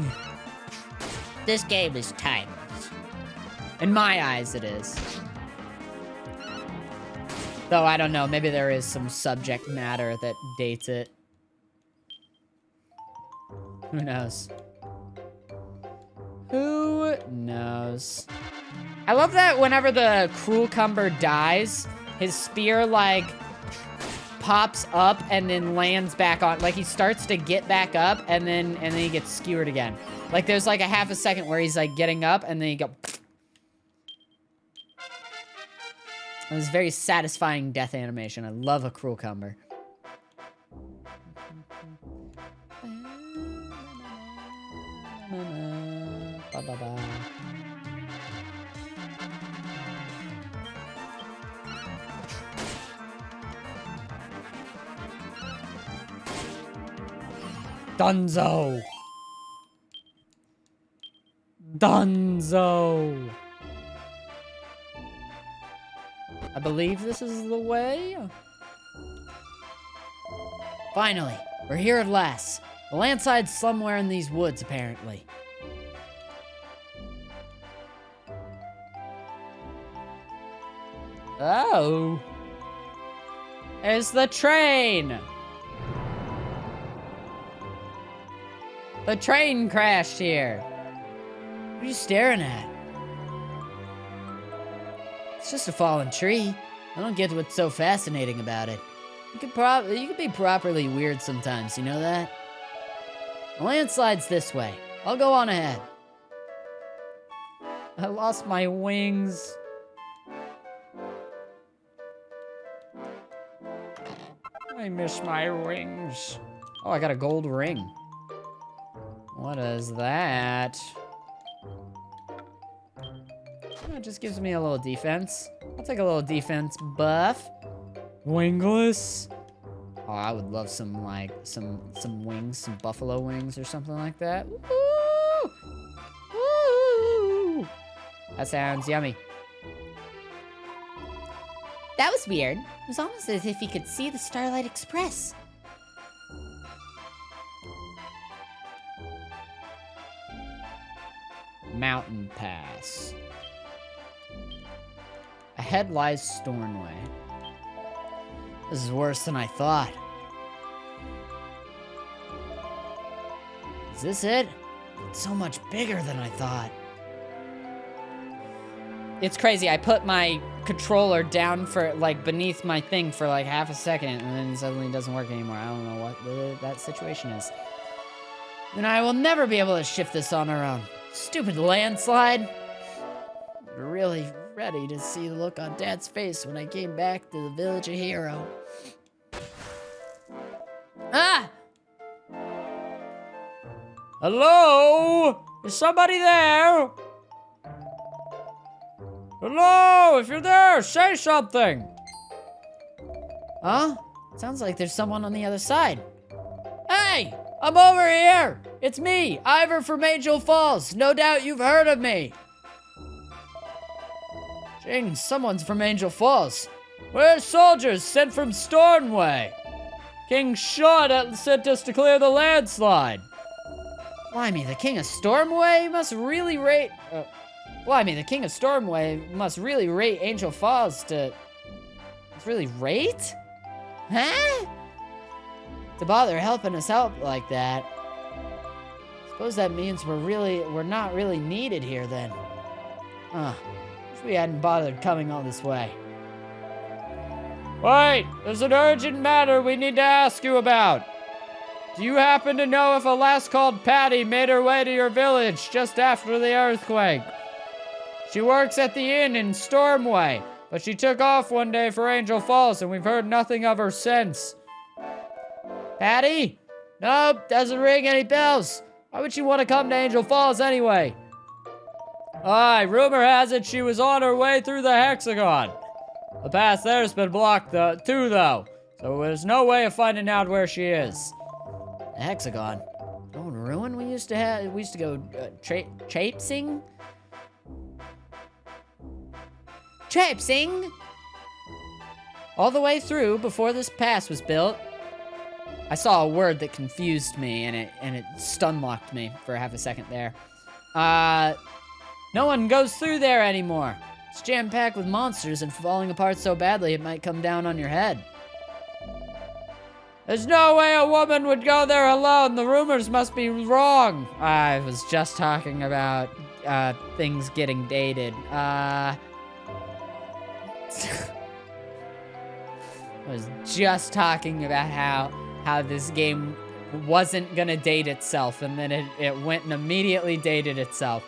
This game is timeless. In my eyes, it is. Though, I don't know, maybe there is some subject matter that dates it. Who knows? Who knows? I love that whenever the Cruelcumber dies, his spear, like, pops up and then lands back on. Like, he starts to get back up, and then he gets skewered again. Like, there's, like, a half a second where he's, like, getting up, and then he go... It was a very satisfying death animation. I love a Cruelcumber. Dunzo! Dunzo! I believe this is the way. Finally, we're here at last. The landslide's somewhere in these woods, apparently. Oh. There's the train. The train crashed here. What are you staring at? It's just a fallen tree. I don't get what's so fascinating about it. You could be properly weird sometimes, you know that? The landslide's this way. I'll go on ahead. I lost my wings. I miss my wings. Oh, I got a gold ring. What is that? It just gives me a little defense. I'll take a little defense buff. Wingless. Oh, I would love some, like, some wings, some buffalo wings or something like that. Woo! Woo! That sounds yummy. That was weird. It was almost as if he could see the Starlight Express. Mountain Pass. Ahead lies Stornway. This is worse than I thought. Is this it? It's so much bigger than I thought. It's crazy. I put my controller down for, like, beneath my thing for, like, half a second, and then suddenly it doesn't work anymore. I don't know what that situation is. And I will never be able to shift this on our own. Stupid landslide. Really ready to see the look on Dad's face when I came back to the village of Hero. Ah! Hello? Is somebody there? Hello? If you're there, say something. Huh? Sounds like there's someone on the other side. Hey! I'm over here! It's me, Ivor from Angel Falls. No doubt you've heard of me. Jing, someone's from Angel Falls. We're soldiers sent from Stornway. King Sean sent us to clear the landslide. Blimey, the King of Stormway must really rate... Blimey, the King of Stormway must really rate Angel Falls to... Must really rate? Huh? To bother helping us out like that. Suppose that means we're not really needed here then. Huh. Wish we hadn't bothered coming all this way. Wait! There's an urgent matter we need to ask you about. Do you happen to know if a lass called Patty made her way to your village just after the earthquake? She works at the inn in Stormway, but she took off one day for Angel Falls and we've heard nothing of her since. Patty? Nope, doesn't ring any bells. Why would she want to come to Angel Falls anyway? Aye, rumor has it she was on her way through the hexagon. The path there's been blocked too, though, so there's no way of finding out where she is. The hexagon? Oh, ruin we used to go traipsing? Traipsing? All the way through before this pass was built. I saw a word that confused me, and it stun-locked me for half a second there. No one goes through there anymore. It's jam-packed with monsters and falling apart so badly it might come down on your head. There's no way a woman would go there alone. The rumors must be wrong. I was just talking about things getting dated. I was just talking about how this game wasn't gonna date itself, and then it went and immediately dated itself.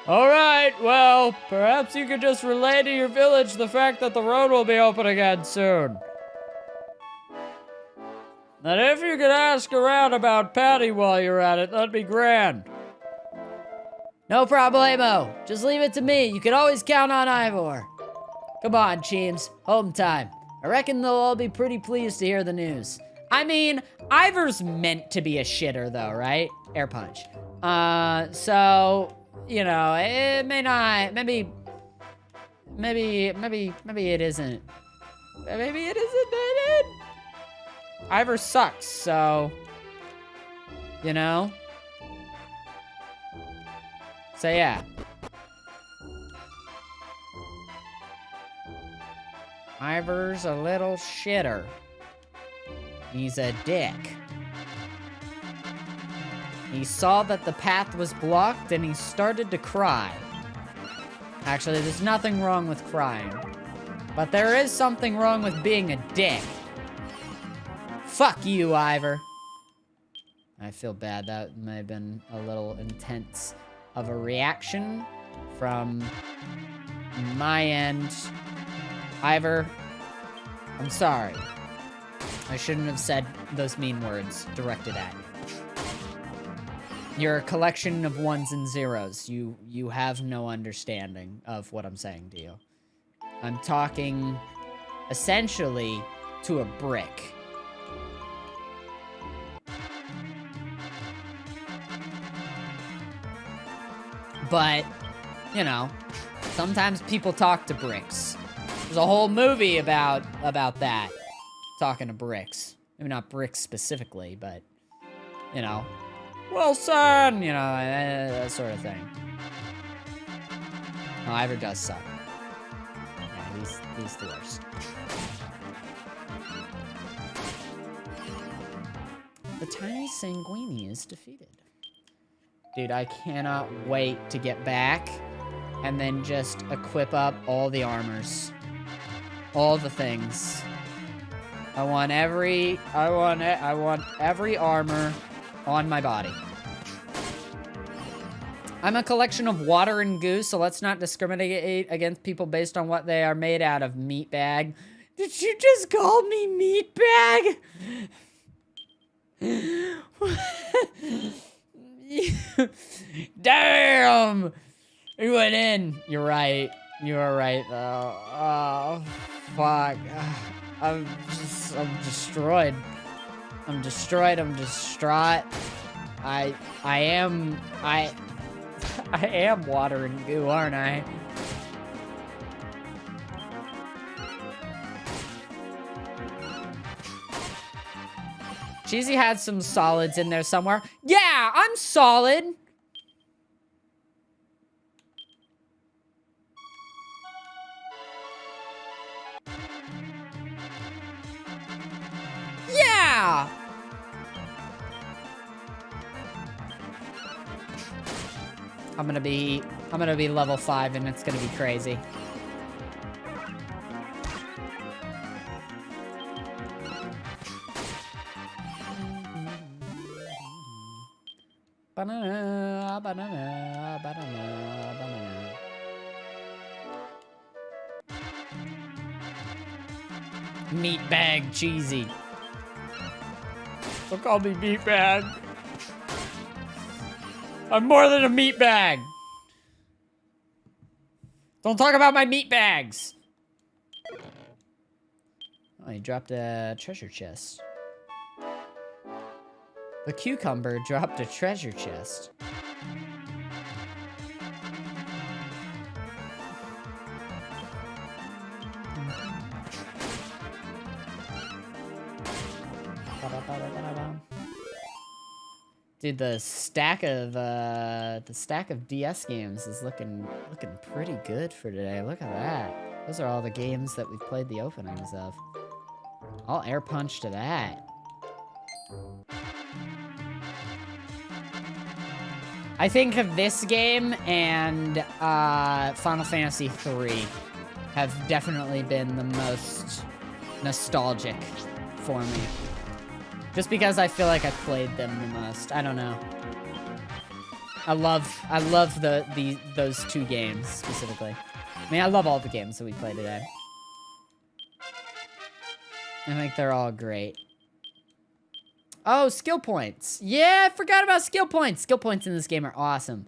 All right, well, perhaps you could just relay to your village the fact that the road will be open again soon. And if you could ask around about Patty while you're at it, that'd be grand. No problemo. Just leave it to me. You can always count on Ivor. Come on, Cheems. Home time. I reckon they'll all be pretty pleased to hear the news. I mean, Ivor's meant to be a shitter, though, right? Air punch. So, you know, it may not. Maybe it isn't. Maybe it isn't dated. Ivor sucks, so, you know. So yeah. Ivor's a little shitter. He's a dick. He saw that the path was blocked and he started to cry. Actually, there's nothing wrong with crying. But there is something wrong with being a dick. Fuck you, Ivor. I feel bad. That may have been a little intense of a reaction from my end. Ivor, I'm sorry. I shouldn't have said those mean words directed at you. You're a collection of ones and zeros. You have no understanding of what I'm saying to you. I'm talking essentially to a brick. But, you know, sometimes people talk to bricks. There's a whole movie about that. Talking to bricks. Maybe not bricks specifically, but, you know. Wilson! You know, that sort of thing. No, Ivor does suck. these the worst. The tiny Sanguini is defeated. Dude, I cannot wait to get back and then just equip up all the armors. All the things. I want every armor on my body. I'm a collection of water and goo, so let's not discriminate against people based on what they are made out of, meatbag. Did you just call me meatbag? Damn! You went in. You're right. You are right, though. Oh, fuck. I'm destroyed. I'm destroyed. I'm distraught. I am water and goo, aren't I? Cheesy had some solids in there somewhere. Yeah, I'm solid. Yeah. I'm gonna be level 5 and it's gonna be crazy. Banana, banana, banana, banana. Meatbag cheesy. Don't call me meatbag. I'm more than a meatbag. Don't talk about my meatbags. Oh, he dropped a treasure chest. The cucumber dropped a treasure chest. Dude, the stack of DS games is looking pretty good for today. Look at that. Those are all the games that we've played the openings of. I'll air punch to that. I think of this game and Final Fantasy III have definitely been the most nostalgic for me. Just because I feel like I played them the most. I don't know. I love those two games specifically. I mean, I love all the games that we played today. I think they're all great. Oh, skill points. Yeah, I forgot about skill points. Skill points in this game are awesome.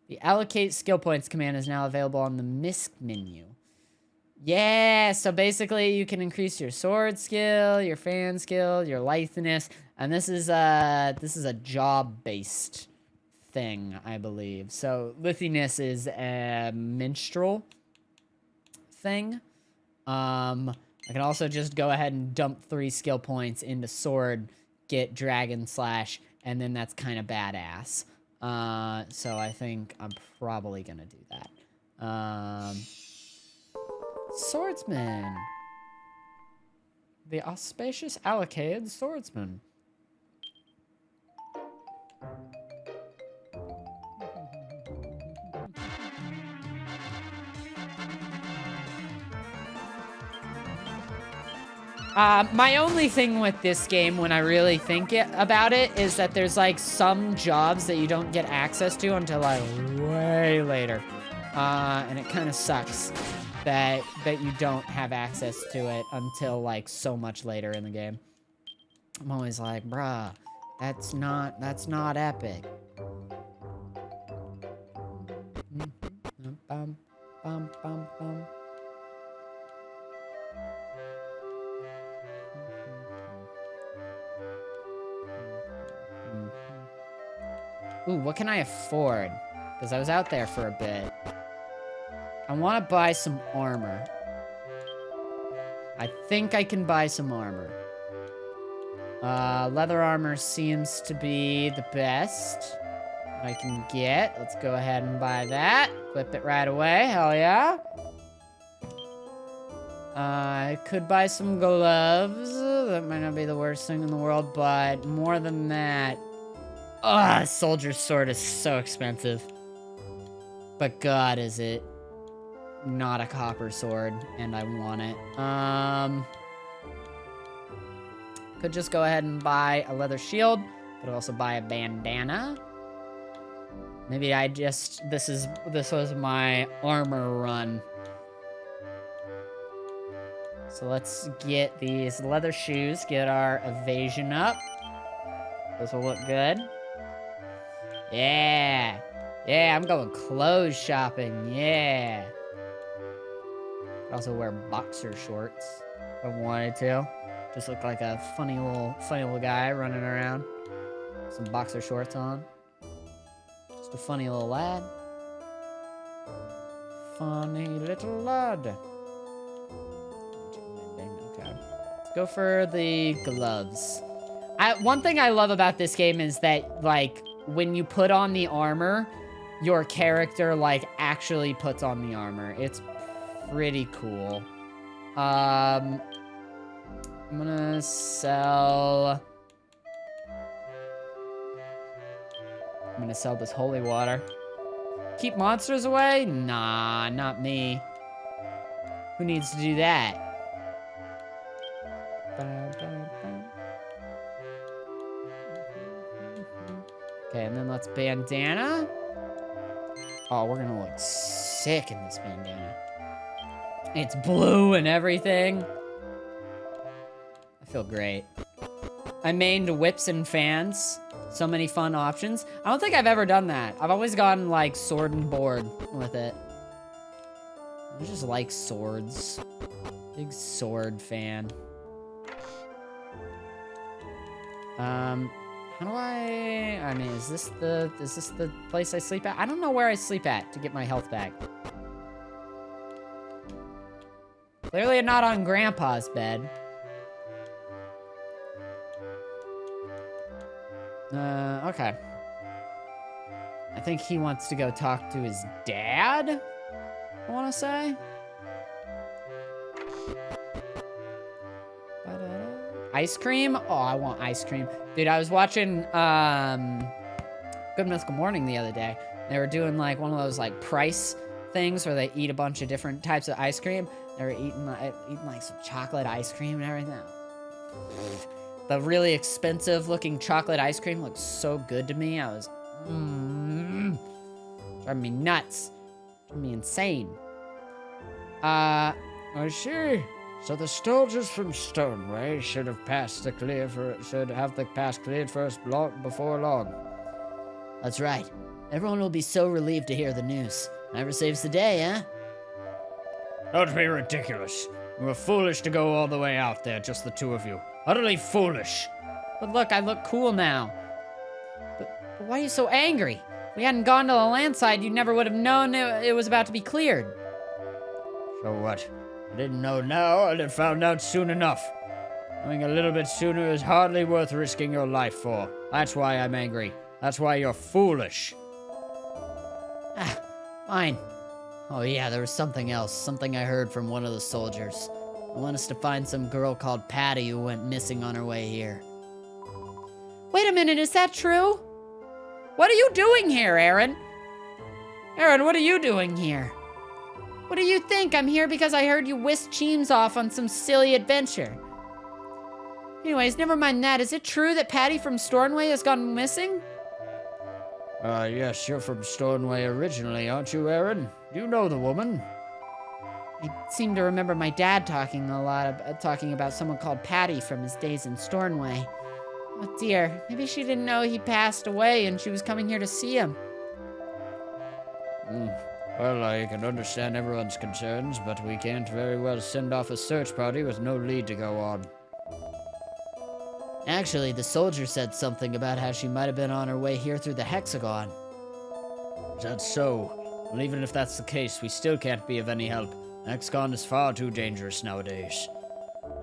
The allocate skill points command is now available on the MISC menu. Yeah, so basically you can increase your sword skill, your fan skill, your litheness, and this is a job-based thing, I believe. So lithiness is a minstrel thing. I can also just go ahead and dump 3 skill points into sword, get dragon slash, and then that's kind of badass. So I think I'm probably gonna do that. Swordsman. The auspicious Allocated Swordsman. My only thing with this game, when I really think about it, is that there's like some jobs that you don't get access to until like way later. And it kind of sucks that you don't have access to it until like so much later in the game. I'm always like, bruh, that's not epic. Bum, bum, bum, bum. Ooh, what can I afford? Because I was out there for a bit. I want to buy some armor. I think I can buy some armor. Leather armor seems to be the best I can get. Let's go ahead and buy that. Equip it right away. Hell yeah. I could buy some gloves. That might not be the worst thing in the world, but more than that... soldier's sword is so expensive. But God, is it not a copper sword, and I want it. Could just go ahead and buy a leather shield. Could also buy a bandana. Maybe I just... This was my armor run. So let's get these leather shoes, get our evasion up. Those will look good. Yeah. Yeah, I'm going clothes shopping. Yeah. Could also wear boxer shorts if I wanted to. Just look like a funny little guy running around. Some boxer shorts on. Just a funny little lad. Funny little lad. Okay. Let's go for the gloves. One thing I love about this game is that, like, when you put on the armor, your character, like, actually puts on the armor. It's pretty cool. I'm gonna sell... I'm gonna sell this holy water. Keep monsters away? Nah, not me. Who needs to do that? Okay, and then let's bandana. Oh, we're gonna look sick in this bandana. It's blue and everything. I feel great. I mained whips and fans. So many fun options. I don't think I've ever done that. I've always gone, like, sword and board with it. I just like swords. Big sword fan. How do I mean, is this the place I sleep at? I don't know where I sleep at to get my health back. Clearly not on Grandpa's bed. Okay. I think he wants to go talk to his dad, I want to say. Ice cream? Oh, I want ice cream. Dude, I was watching Good Mythical Morning the other day. They were doing, like, one of those, like, price things where they eat a bunch of different types of ice cream. They were eating like, some chocolate ice cream and everything. The really expensive looking chocolate ice cream looks so good to me. I was, driving me nuts. Driving me insane. I see. So the soldiers from Stoneway should have the pass cleared first before long. That's right. Everyone will be so relieved to hear the news. Never saves the day, huh? Don't be ridiculous. We were foolish to go all the way out there, just the two of you. Utterly foolish. But look, I look cool now. But why are you so angry? If we hadn't gone to the landslide, you never would have known it was about to be cleared. So what? I didn't know now, I'd have found out soon enough. Knowing a little bit sooner is hardly worth risking your life for. That's why I'm angry. That's why you're foolish. Fine. Oh yeah, there was something else. Something I heard from one of the soldiers. I want us to find some girl called Patty who went missing on her way here. Wait a minute, is that true? What are you doing here, Aaron? Aaron, what are you doing here? What do you think? I'm here because I heard you whisk Cheems off on some silly adventure. Anyways, never mind that. Is it true that Patty from Stornway has gone missing? Yes, you're from Stornway originally, aren't you, Aaron? You know the woman. I seem to remember my dad talking about someone called Patty from his days in Stornway. Oh dear, maybe she didn't know he passed away and she was coming here to see him. Well, I can understand everyone's concerns, but we can't very well send off a search party with no lead to go on. Actually, the soldier said something about how she might have been on her way here through the hexagon. Is that so? Well, even if that's the case, we still can't be of any help. The hexagon is far too dangerous nowadays.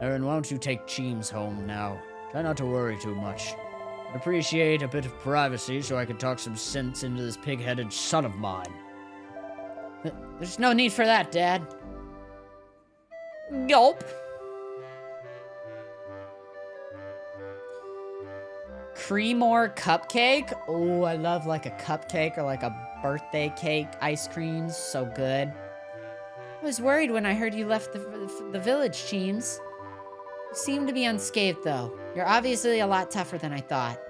Aaron, why don't you take Cheems home now? Try not to worry too much. I'd appreciate a bit of privacy so I can talk some sense into this pig-headed son of mine. There's no need for that, Dad. Gulp. Creamore cupcake. Oh, I love like a cupcake or like a birthday cake ice cream. So good. I was worried when I heard you left the village, Cheems. You seem to be unscathed, though. You're obviously a lot tougher than I thought.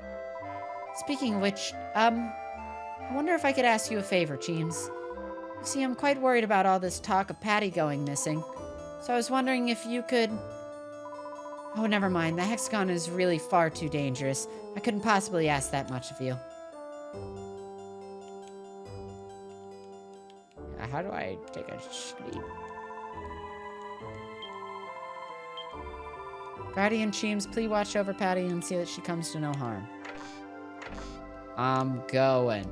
Speaking of which, I wonder if I could ask you a favor, Cheems. You see, I'm quite worried about all this talk of Patty going missing. So I was wondering if you could... Oh, never mind. The hexagon is really far too dangerous. I couldn't possibly ask that much of you. How do I take a sleep? Guardian Cheems, please watch over Patty and see that she comes to no harm. I'm going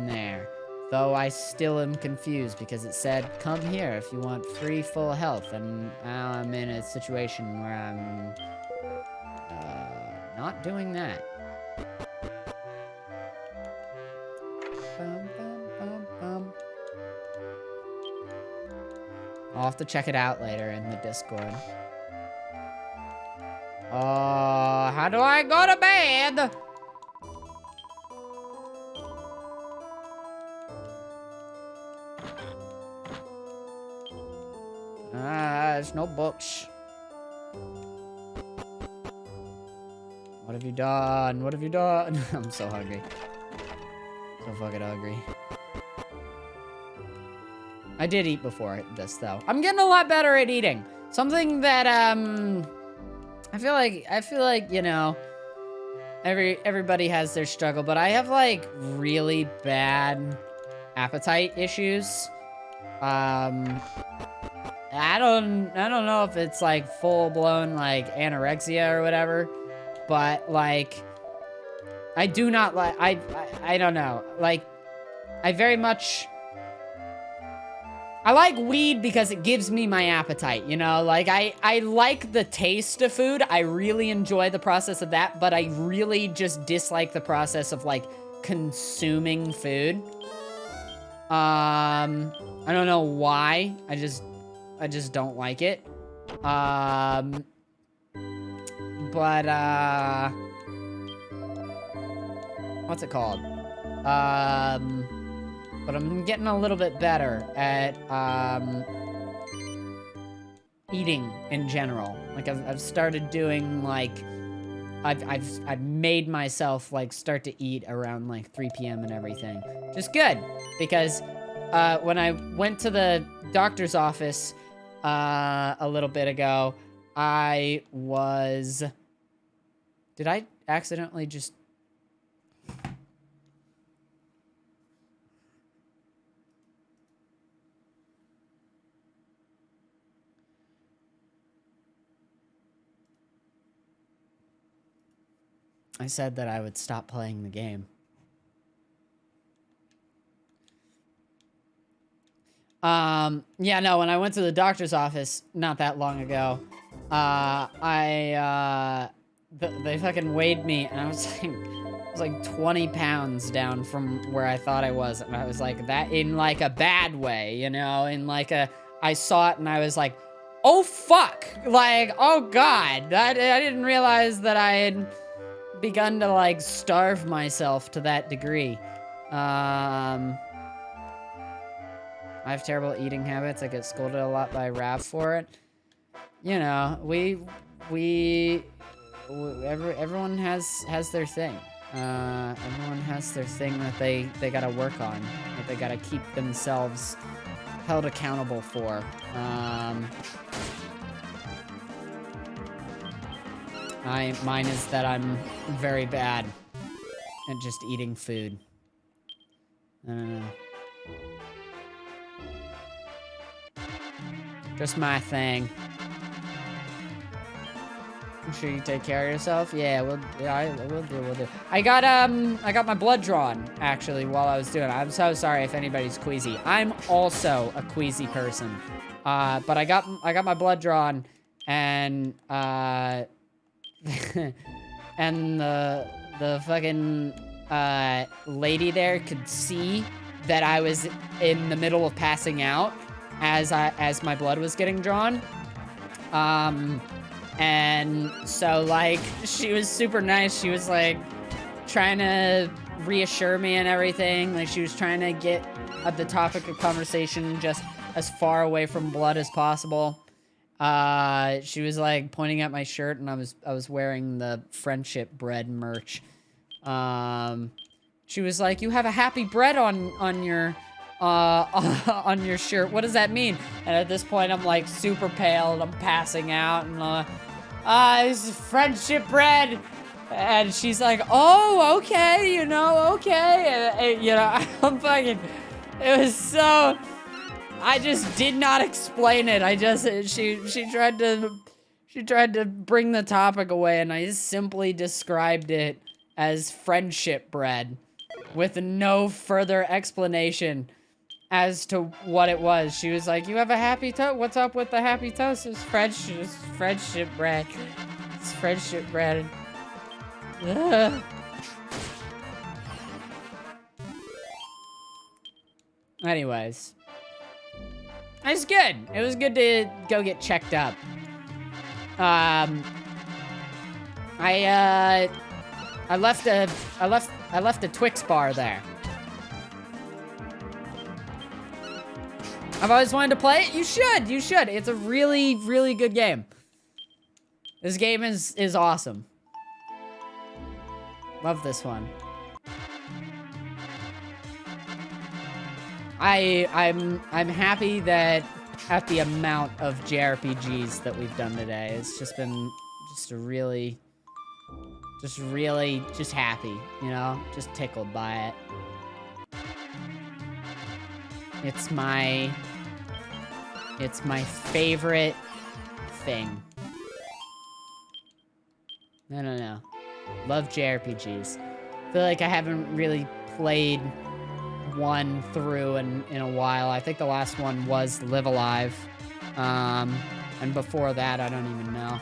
there. Though I still am confused because it said, come here if you want free full health. And now I'm in a situation where I'm not doing that. I'll have to check it out later in the Discord. How do I go to bed? There's no books. What have you done? What have you done? I'm so hungry. So fucking hungry. I did eat before this, though. I'm getting a lot better at eating. Something that, I feel like, you know, everybody has their struggle, but I have, like, really bad appetite issues. I don't know if it's, like, full-blown, like, anorexia or whatever, but, like, I do not like, I don't know. Like, I very much... I like weed because it gives me my appetite, you know? Like, I like the taste of food. I really enjoy the process of that, but I really just dislike the process of, like, consuming food. I don't know why. I just don't like it. What's it called? But I'm getting a little bit better at, eating in general. Like, I've started doing, like, I've made myself, like, start to eat around, like, 3 p.m. and everything. Just good, because, when I went to the doctor's office, a little bit ago, I was... Did I accidentally just... I said that I would stop playing the game. Yeah, no, when I went to the doctor's office not that long ago, they fucking weighed me, and I was like 20 pounds down from where I thought I was, and I was like, that in, like, a bad way, you know, in, like, I saw it, and I was like, oh, fuck, like, oh, God, I didn't realize that I had begun to, like, starve myself to that degree. I have terrible eating habits. I get scolded a lot by Rav for it. You know, everyone has their thing. Everyone has their thing that they gotta work on, that they gotta keep themselves held accountable for. Mine is that I'm very bad at just eating food. I don't know. Just my thing. I'm sure you take care of yourself. Yeah, we'll do. I got my blood drawn actually while I was doing it. I'm so sorry if anybody's queasy. I'm also a queasy person. But I got my blood drawn, and and the fucking lady there could see that I was in the middle of passing out. as my blood was getting drawn. And so, like, she was super nice. She was, like, trying to reassure me and everything. Like, she was trying to get the topic of conversation just as far away from blood as possible. She was, like, pointing at my shirt, and I was wearing the friendship bread merch. She was like, "You have a happy bread on your on your shirt. What does that mean?" And at this point, I'm like super pale and I'm passing out, and this is friendship bread. And she's like, "Oh, okay, you know, okay." And, you know, I'm fucking, it was so, I just did not explain it. I just, she tried to bring the topic away, and I just simply described it as friendship bread with no further explanation as to what it was. She was like, "You have a happy toast? What's up with the happy toast?" It's friendship bread. It's friendship bread. Ugh. Anyways. It's good. It was good to go get checked up. I left a Twix bar there. I've always wanted to play it. You should. It's a really, really good game. This game is awesome. Love this one. I'm happy that at the amount of JRPGs that we've done today, it's just been just really happy, you know, just tickled by it. It's my favorite thing. I don't know. Love JRPGs. Feel like I haven't really played one through in a while. I think the last one was Live Alive. And before that, I don't even know.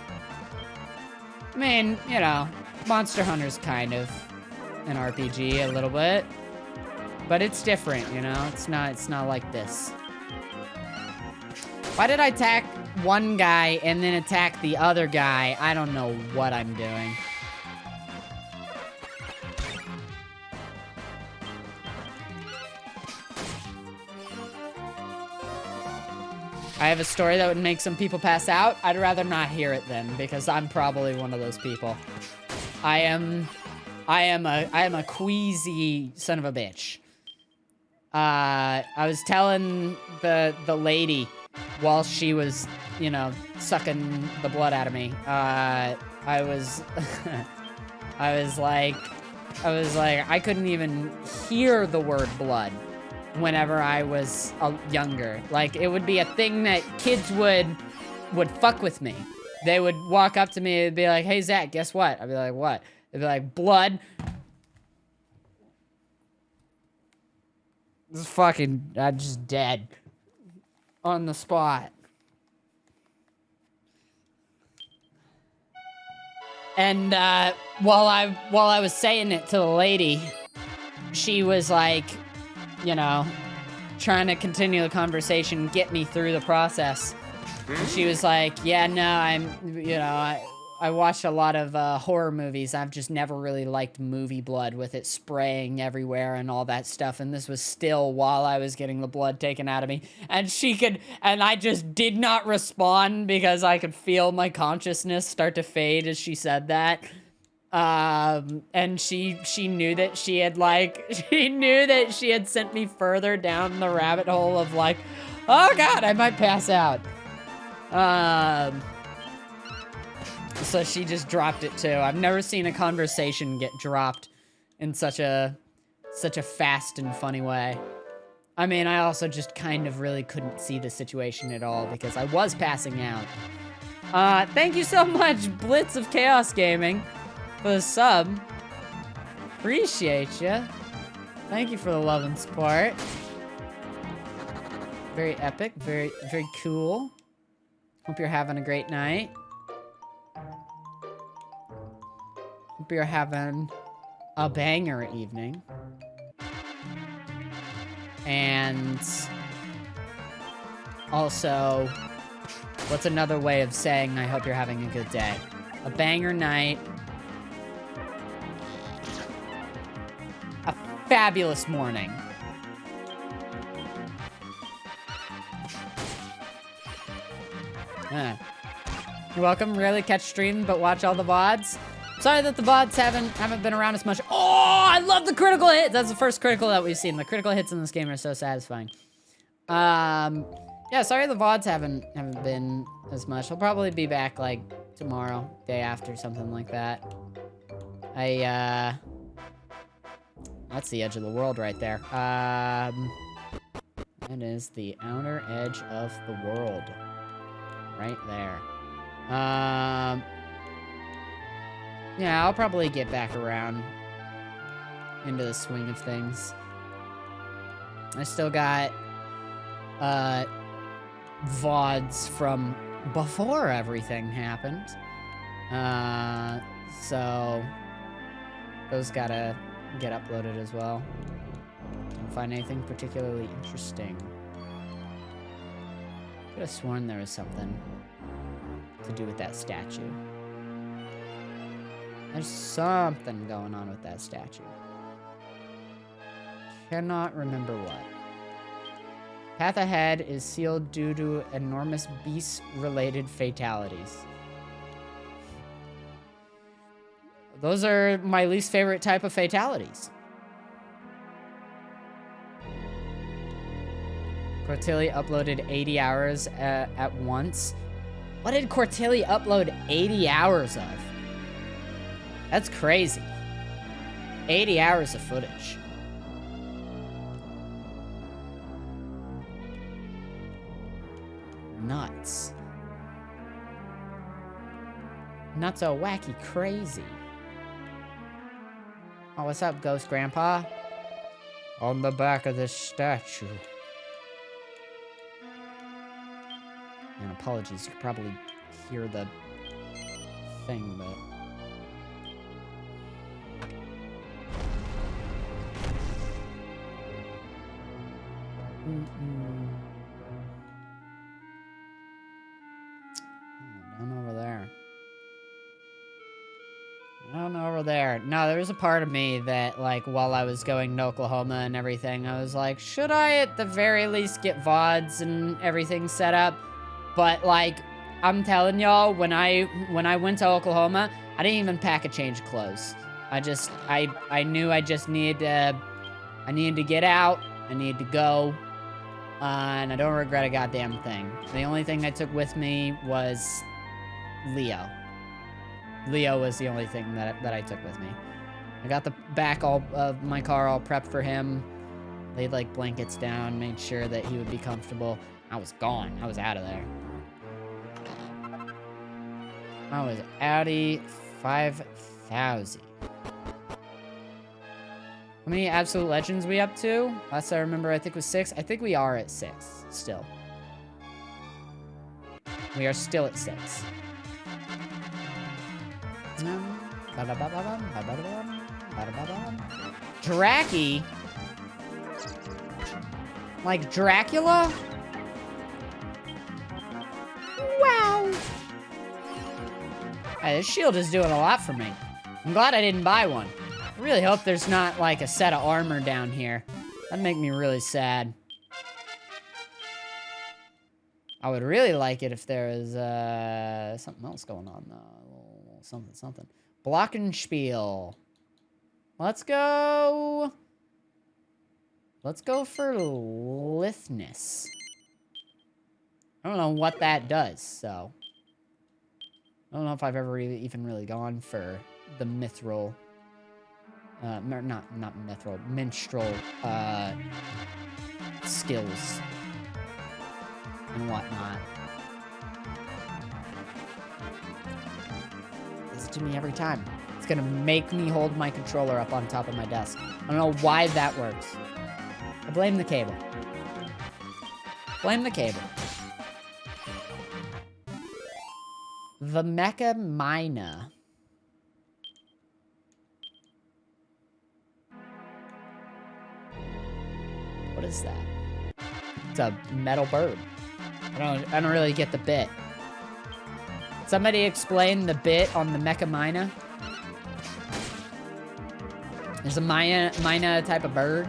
I mean, you know, Monster Hunter's kind of an RPG a little bit. But it's different, you know? It's not like this. Why did I attack one guy and then attack the other guy? I don't know what I'm doing. I have a story that would make some people pass out. I'd rather not hear it then, because I'm probably one of those people. I am a queasy son of a bitch. I was telling the lady while she was, you know, sucking the blood out of me. I was like, I couldn't even hear the word blood whenever I was younger. Like, it would be a thing that kids would fuck with me. They would walk up to me and be like, "Hey, Zach, guess what?" I'd be like, "What?" They'd be like, "Blood." This is fucking, I'm just dead. On the spot. And, while I was saying it to the lady, she was like, you know, trying to continue the conversation, get me through the process. And she was like, "Yeah, no, I watched a lot of horror movies. I've just never really liked movie blood with it spraying everywhere and all that stuff. And this was still while I was getting the blood taken out of me." And I just did not respond because I could feel my consciousness start to fade as she said that. And she knew that she had sent me further down the rabbit hole of like, oh God, I might pass out. So she just dropped it too. I've never seen a conversation get dropped in such a fast and funny way. I mean, I also just kind of really couldn't see the situation at all because I was passing out. Thank you so much, Blitz of Chaos Gaming, for the sub. Appreciate ya. Thank you for the love and support. Very epic, very, very cool. Hope you're having a great night. Hope you're having a banger evening. Also, what's another way of saying I hope you're having a good day? A banger night. A fabulous morning. You're welcome. Rarely catch stream, but watch all the VODs. Sorry that the VODs haven't been around as much. Oh, I love the critical hit. That's the first critical that we've seen. The critical hits in this game are so satisfying. Yeah, sorry the VODs haven't been as much. I'll probably be back like tomorrow, day after, something like that. That's the edge of the world right there. That is the outer edge of the world. Right there. Yeah, I'll probably get back around into the swing of things. I still got VODs from before everything happened. So those gotta get uploaded as well. Don't find anything particularly interesting. Could have sworn there was something to do with that statue. There's something going on with that statue. Cannot remember what. Path ahead is sealed due to enormous beast-related fatalities. Those are my least favorite type of fatalities. Cortilli uploaded 80 hours at once. What did Cortilli upload 80 hours of? That's crazy. 80 hours of footage. Nuts. Nuts are wacky crazy. Oh, what's up, Ghost Grandpa? On the back of this statue. And apologies, you could probably hear the thing, but... Down over there. Down over there. No, there was a part of me that, like, while I was going to Oklahoma and everything, I was like, should I at the very least get VODs and everything set up? But, like, I'm telling y'all, when I went to Oklahoma, I didn't even pack a change of clothes. I knew I just needed to get out. I needed to go. And I don't regret a goddamn thing. The only thing I took with me was Leo. Leo was the only thing that I took with me. I got the back of my car all prepped for him. Laid, like, blankets down, made sure that he would be comfortable. I was gone. I was out of there. I was outie 5,000. How many Absolute Legends we up to? Last I remember, I think was 6. I think we are at 6 still. We are still at 6. Draki? Like Dracula? Wow. Hey, this shield is doing a lot for me. I'm glad I didn't buy one. I really hope there's not, like, a set of armor down here. That'd make me really sad. I would really like it if there was, something else going on, though. Something. Glockenspiel. Let's go for lithness. I don't know what that does, so. I don't know if I've ever even really gone for the mithril. Not mithril, minstrel, skills and whatnot. Does it to me every time. It's gonna make me hold my controller up on top of my desk. I don't know why that works. I blame the cable. Blame the cable. The Mecha Mina. What is that? It's a metal bird. I don't really get the bit. Somebody explain the bit on the Mecha Mina. Is a Mina a type of bird?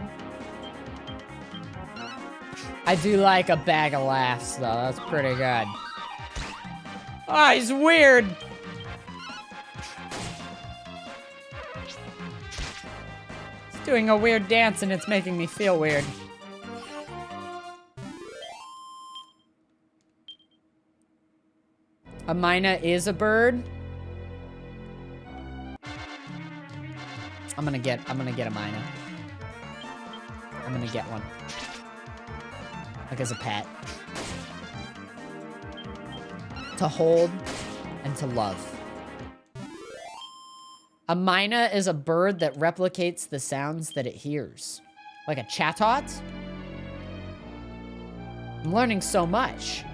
I do like a bag of laughs, though. That's pretty good. Oh, he's weird. He's doing a weird dance, and it's making me feel weird. A Mina is a bird. I'm gonna get a Mina. I'm gonna get one. Like as a pet. To hold and to love. A Mina is a bird that replicates the sounds that it hears. Like a chatot? I'm learning so much.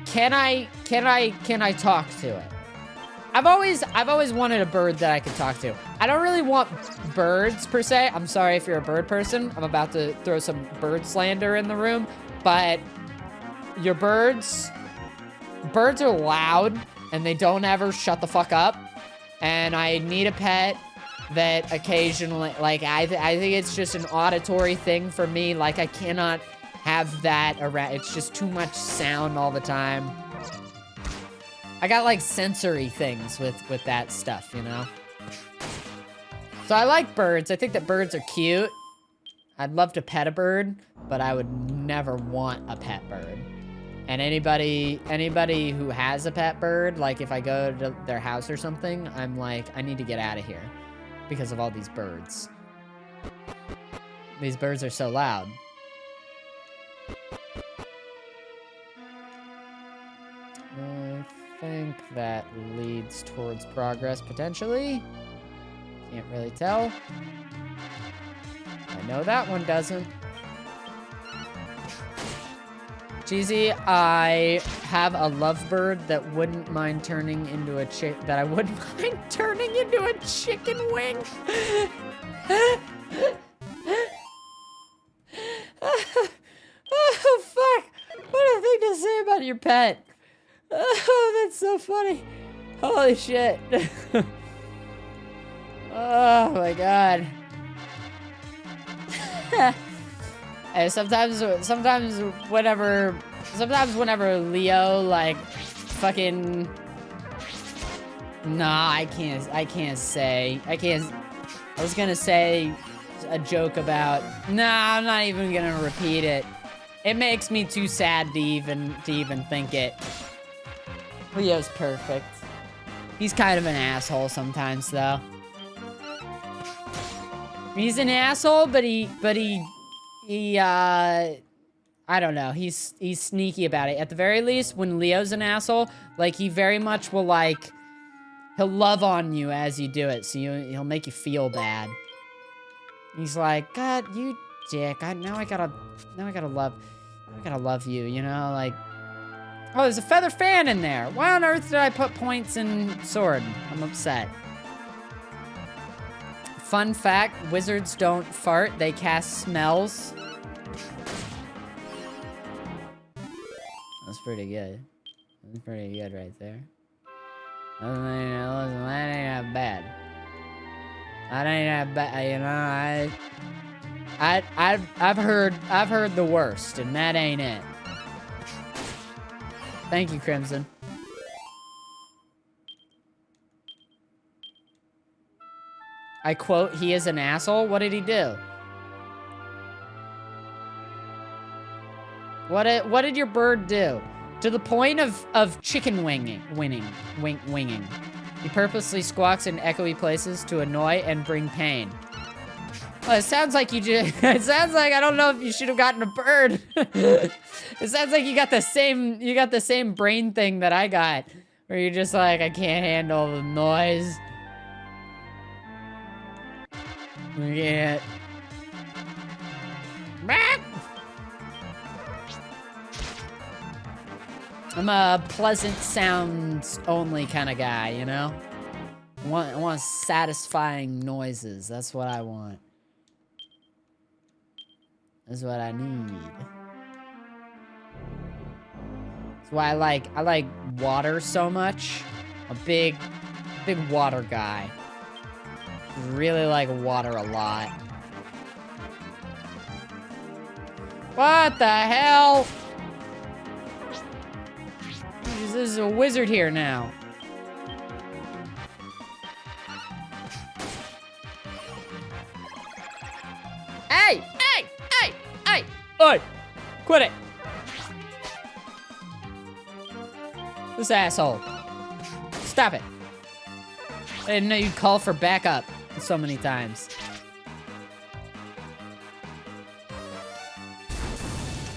Can I talk to it? I've always wanted a bird that I could talk to. I don't really want birds per se. I'm sorry if you're a bird person. I'm about to throw some bird slander in the room, but your birds are loud and they don't ever shut the fuck up. And I need a pet that occasionally, like, I think it's just an auditory thing for me. Like, I cannot have that around. It's just too much sound all the time. I got like sensory things with that stuff, you know? So I like birds. I think that birds are cute. I'd love to pet a bird, but I would never want a pet bird. And anybody who has a pet bird, like if I go to their house or something, I'm like, I need to get out of here because of all these birds. These birds are so loud. I think that leads towards progress, potentially. Can't really tell. I know that one doesn't. Cheesy, I have a lovebird that wouldn't mind turning into a that I wouldn't mind turning into a chicken wing. Oh, fuck. What a thing to say about your pet. Oh, that's so funny. Holy shit. Oh my god. And sometimes whenever Leo like fucking I was gonna say a joke about I'm not even gonna repeat it. It makes me too sad to even think it. Leo's perfect. He's kind of an asshole sometimes, though. He's an asshole, but he I don't know. He's sneaky about it. At the very least, when Leo's an asshole, like he very much will like he'll love on you as you do it, so he'll make you feel bad. He's like, God, you dick. Now I gotta love you, you know, like. Oh, there's a feather fan in there. Why on earth did I put points in sword? I'm upset. Fun fact, wizards don't fart, they cast smells. That's pretty good. That's pretty good right there. That ain't that bad. That ain't that bad, you know, I've heard the worst, and that ain't it. Thank you, Crimson. I quote, he is an asshole. What did he do? What did your bird do? To the point of chicken winging. He purposely squawks in echoey places to annoy and bring pain. Well, it sounds like you just, it sounds like, I don't know if you should have gotten a bird. It sounds like you got the same brain thing that I got. Where you're just like, I can't handle the noise. Yeah. I'm a pleasant sounds only kind of guy, you know? I want satisfying noises. That's what I want. is what I need. That's why I like water so much. A big water guy. Really like water a lot. What the hell? Jeez, there's a wizard here now. Hey! Hey! Hey! Hey! Oi! Quit it! This asshole. Stop it. I didn't know you'd call for backup so many times.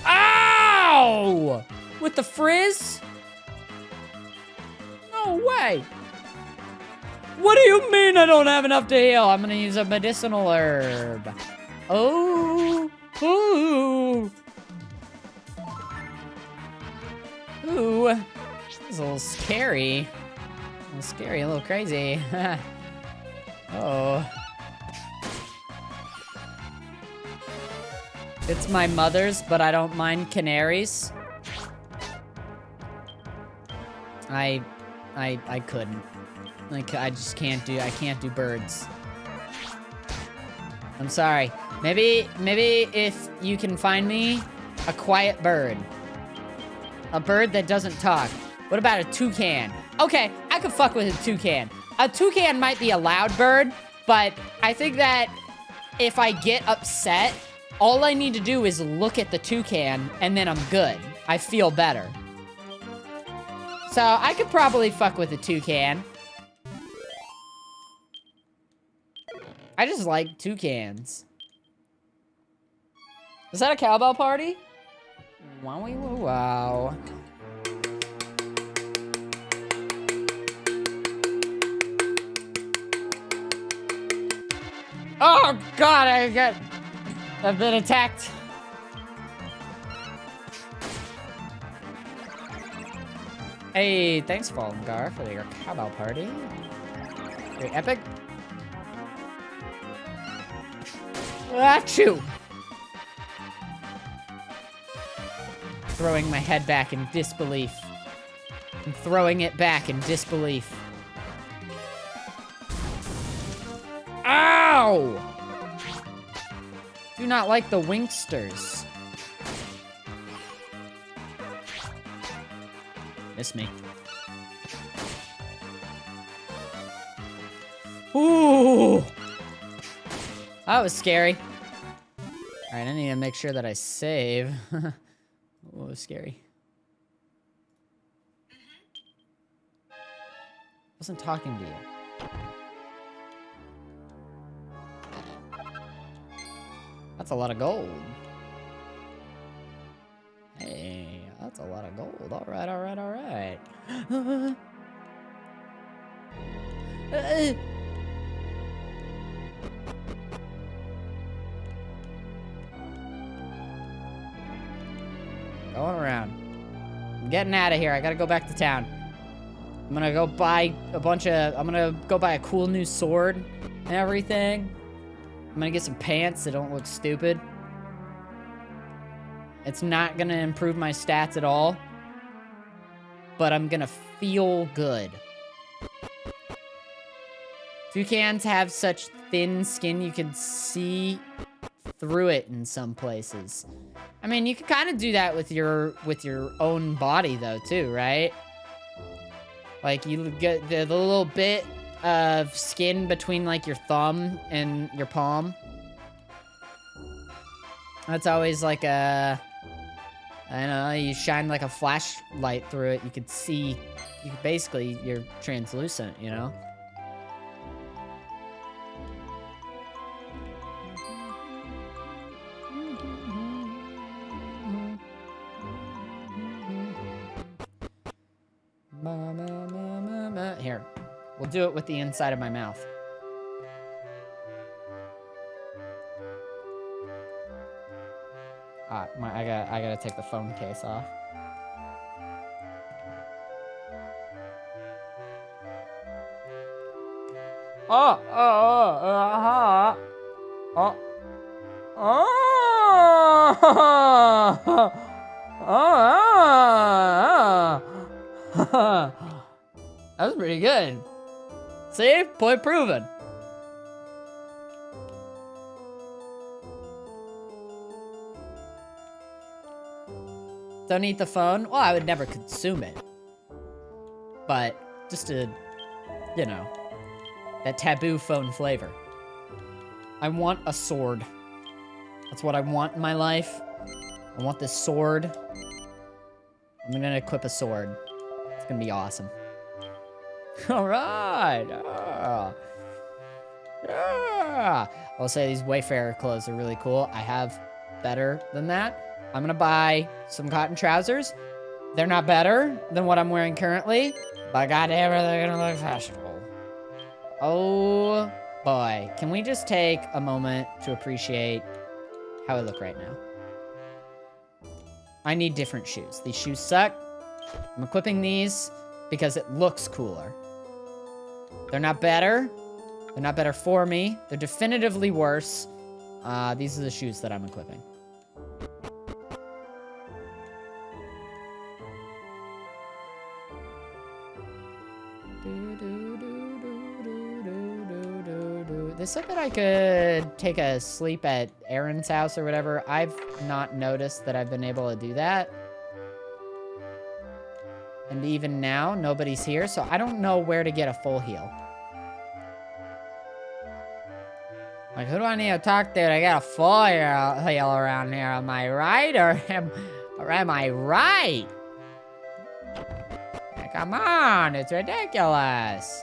Ow! With the frizz? No way. What do you mean I don't have enough to heal? I'm gonna use a medicinal herb. Oh. Ooh. Ooh. This is a little scary. A little scary, a little crazy. Oh. It's my mother's, but I don't mind canaries. I couldn't. Like, I just can't do birds. I'm sorry. Maybe if you can find me a quiet bird. A bird that doesn't talk. What about a toucan? Okay, I could fuck with a toucan. A toucan might be a loud bird, but I think that if I get upset, all I need to do is look at the toucan, and then I'm good. I feel better. So I could probably fuck with a toucan. I just like toucans. Is that a cowbell party? Wowie woo wow. Oh God, I've been attacked. Hey, thanks, Fallen Gar, for your cowbell party. Very epic. Achoo! Throwing my head back in disbelief. I'm throwing it back in disbelief. Ow! Do not like the Winksters. Miss me. Ooh! That was scary. Alright, I need to make sure that I save. What was scary? Wasn't talking to you. That's a lot of gold. Hey, that's a lot of gold. Alright, alright, alright. Going around. I'm getting out of here. I gotta go back to town. I'm gonna go buy a bunch of... I'm gonna go buy a cool new sword and everything. I'm gonna get some pants that don't look stupid. It's not gonna improve my stats at all. But I'm gonna feel good. Toucans have such thin skin you can see through it in some places. I mean, you can kind of do that with your own body though too, right? Like you get the little bit of skin between like your thumb and your palm. That's always like a, I don't know, you shine like a flashlight through it. You could see, you could basically, you're translucent, you know? Here, we'll do it with the inside of my mouth. I gotta take the phone case off. That was pretty good. See? Point proven. Don't eat the phone? Well, I would never consume it. But just to, you know, that taboo phone flavor. I want a sword. That's what I want in my life. I want this sword. I'm gonna equip a sword. It's gonna be awesome. All right. Yeah. I'll say these Wayfarer clothes are really cool. I have better than that. I'm gonna buy some cotton trousers. They're not better than what I'm wearing currently, but goddamn it, they're gonna look fashionable. Oh boy. Can we just take a moment to appreciate how I look right now? I need different shoes. These shoes suck. I'm equipping these because it looks cooler. They're not better. They're not better for me. They're definitively worse. These are the shoes that I'm equipping. They said that I could take a sleep at Aaron's house or whatever. I've not noticed that I've been able to do that. And even now, nobody's here, so I don't know where to get a full heal. Like, who do I need to talk to to get a full heal around here? Am I right, or am I right? Come on, it's ridiculous.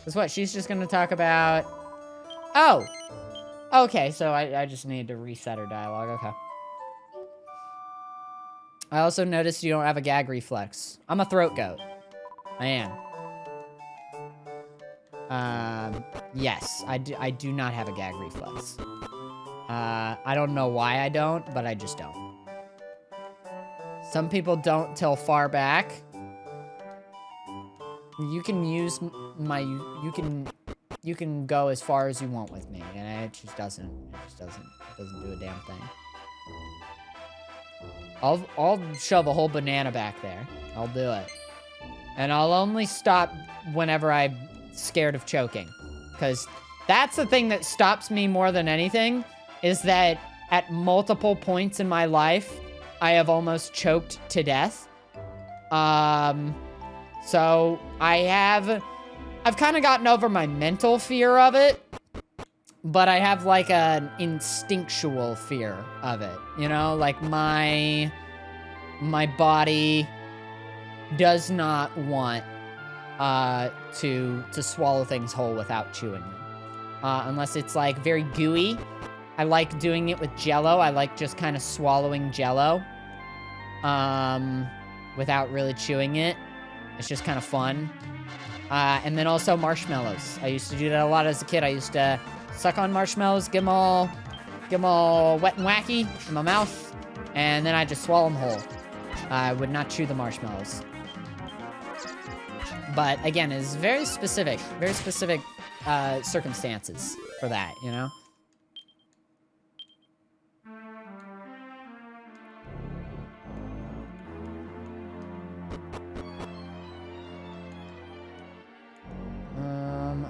That's what she's just gonna talk about. Oh, okay. So I just need to reset her dialogue. Okay. I also noticed you don't have a gag reflex. I'm a throat goat. I am. Yes, I do not have a gag reflex. I don't know why I don't, but I just don't. Some people don't till far back. You can use my, you can go as far as you want with me, and it just doesn't do a damn thing. I'll shove a whole banana back there. I'll do it. And I'll only stop whenever I'm scared of choking. Because that's the thing that stops me more than anything, is that at multiple points in my life, I have almost choked to death. So I've kind of gotten over my mental fear of it, but I have like an instinctual fear of it, you know, like my body does not want to swallow things whole without chewing them, unless it's like very gooey. I like doing it with Jello. I like just kind of swallowing Jello, without really chewing it. It's just kind of fun. And then also marshmallows. I used to do that a lot as a kid. I used to suck on marshmallows, get them all wet and wacky in my mouth, and then I just swallow them whole. I would not chew the marshmallows. But again, it's very specific circumstances for that, you know?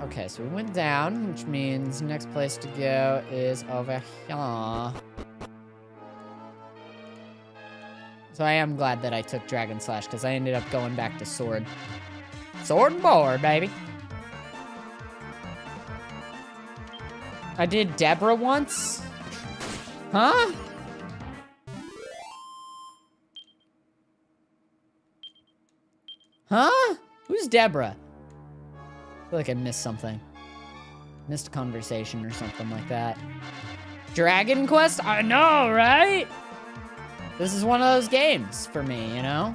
Okay, so we went down, which means next place to go is over here. So I am glad that I took Dragon Slash, because I ended up going back to Sword. Sword and board, baby. I did Deborah once? Huh? Huh? Who's Deborah? I feel like I missed something. Missed a conversation or something like that. Dragon Quest? I know, right? This is one of those games for me, you know?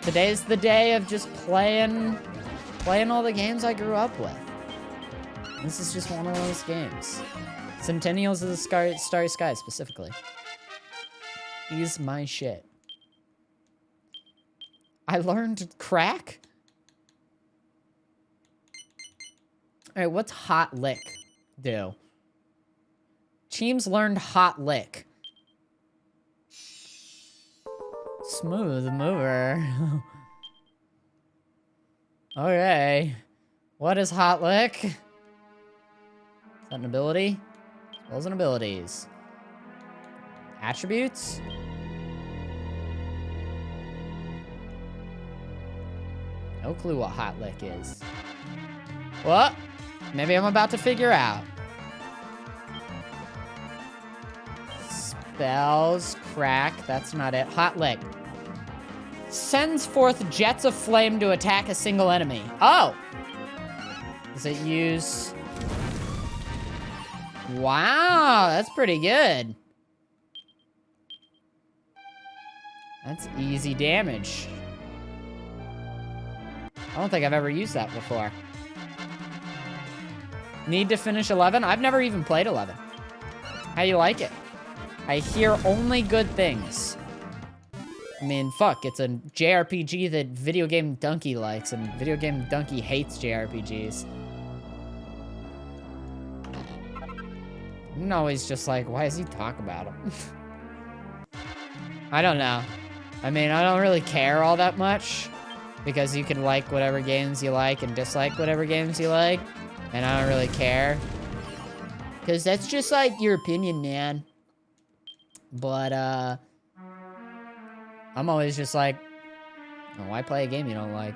Today's the day of just playing all the games I grew up with. This is just one of those games. Sentinels of the Starry Sky, specifically. He's my shit. I learned crack? Alright, what's Hot Lick do? Teams learned Hot Lick. Smooth mover. Okay. What is Hot Lick? Is that an ability? Skills and abilities. Attributes? No clue what Hot Lick is. What? Maybe I'm about to figure out. Spells, crack, that's not it. Hot Lick. Sends forth jets of flame to attack a single enemy. Oh! Does it use... Wow, that's pretty good. That's easy damage. I don't think I've ever used that before. Need to finish 11? I've never even played 11. How you like it? I hear only good things. I mean, fuck, it's a JRPG that Video Game Donkey likes, and Video Game Donkey hates JRPGs. I'm always just like, why does he talk about them? I don't know. I mean, I don't really care all that much, because you can like whatever games you like and dislike whatever games you like, and I don't really care. Because that's just, like, your opinion, man. But, I'm always just like, oh, why play a game you don't like?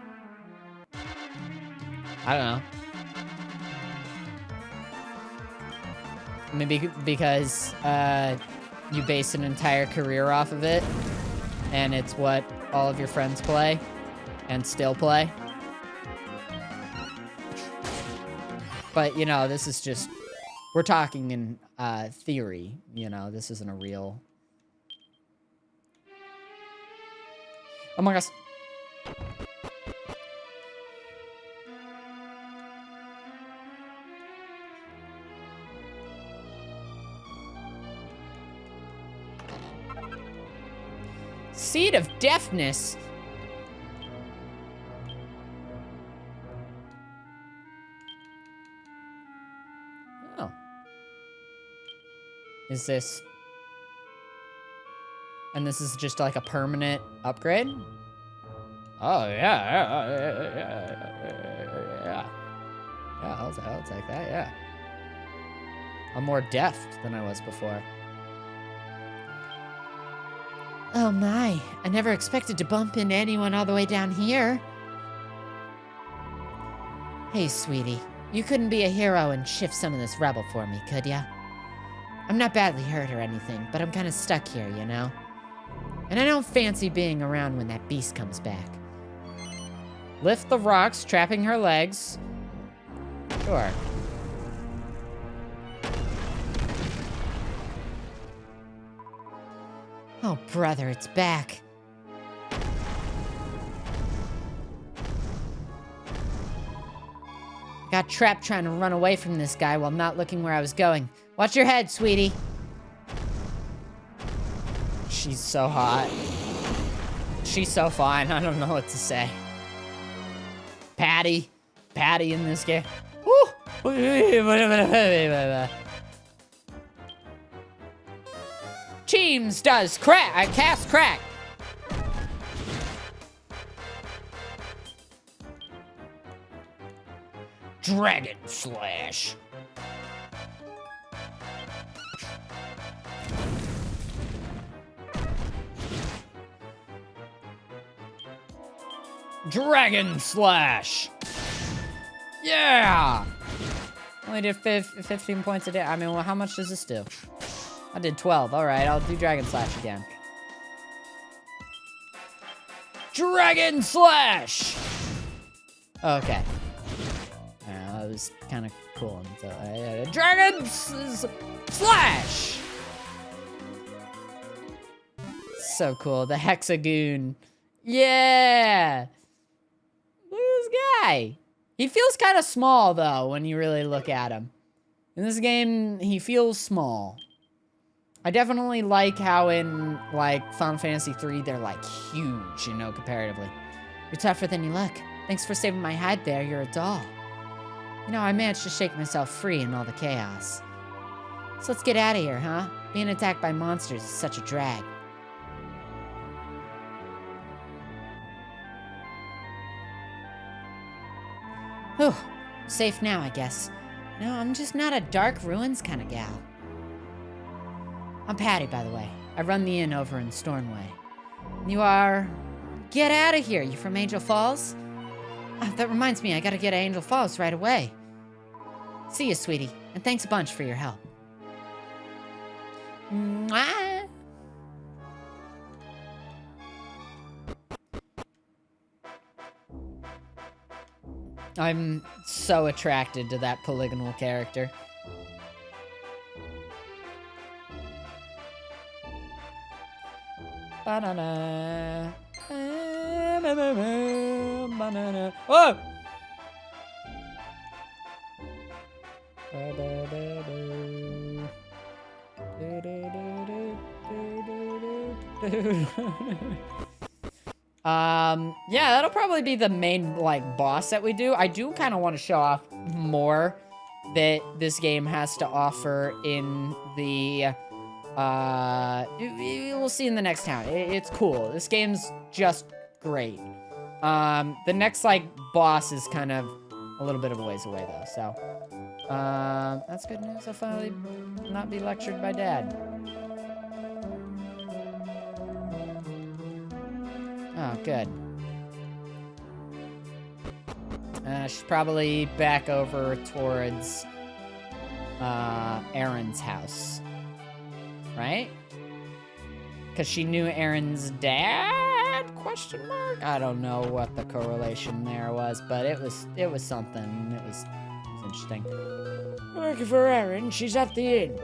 I don't know. Maybe because, you base an entire career off of it, and it's what all of your friends play, and still play. But, you know, this is just, we're talking in, theory, you know, this isn't a real... Oh my gosh. Seed of Deafness. Oh. Is this... And this is just like a permanent upgrade? Oh, yeah. Yeah, I'll take that, yeah. I'm more deft than I was before. Oh my, I never expected to bump into anyone all the way down here. Hey, sweetie, you couldn't be a hero and shift some of this rubble for me, could ya? I'm not badly hurt or anything, but I'm kind of stuck here, you know? And I don't fancy being around when that beast comes back. Lift the rocks, trapping her legs. Sure. Oh, brother, it's back. Got trapped trying to run away from this guy while not looking where I was going. Watch your head, sweetie. She's so hot. She's so fine. I don't know what to say. Patty. Patty in this game. Woo! Teams does crack. I cast crack. Dragon Slash. Dragon Slash. Yeah. Only did 15 points a day. I mean, well, how much does this do? I did 12. All right, I'll do Dragon Slash again. Dragon Slash. Okay. That was kind of cool. So, Dragon Slash. So cool. The hexagon. Yeah. Look at this guy. He feels kind of small, though, when you really look at him. In this game, he feels small. I definitely like how in, like, Final Fantasy III, they're, like, huge, you know, comparatively. You're tougher than you look. Thanks for saving my hide there. You're a doll. You know, I managed to shake myself free in all the chaos. So let's get out of here, huh? Being attacked by monsters is such a drag. Whew. Safe now, I guess. No, I'm just not a dark ruins kind of gal. I'm Patty, by the way. I run the inn over in Stornway. You are... Get out of here. You from Angel Falls? Oh, that reminds me, I gotta get to Angel Falls right away. See you, sweetie. And thanks a bunch for your help. Mwah. I'm so attracted to that polygonal character. Banana. Banana. Oh! Yeah, that'll probably be the main, like, boss that we do. I do kind of want to show off more that this game has to offer in the, we'll see in the next town. It's cool. This game's just great. The next, like, boss is kind of a little bit of a ways away, though, so. That's good news. I'll finally not be lectured by Dad. Oh, good. She's probably back over towards, Aaron's house. Right? Because she knew Aaron's dad? Question mark? I don't know what the correlation there was, but it was something. It was interesting. Working for Erin, she's at the inn.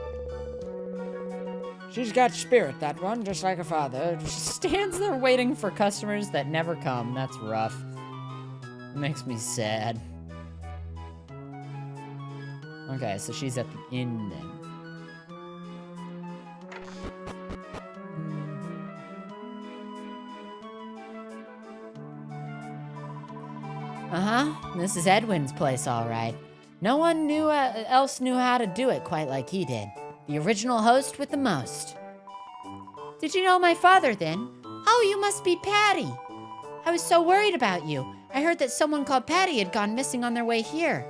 She's got spirit, that one, just like her father. She stands there waiting for customers that never come. That's rough. It makes me sad. Okay, so she's at the inn then. Uh-huh. This is Edwin's place, all right. No one else knew how to do it quite like he did. The original host with the most. Did you know my father then? Oh, you must be Patty. I was so worried about you. I heard that someone called Patty had gone missing on their way here.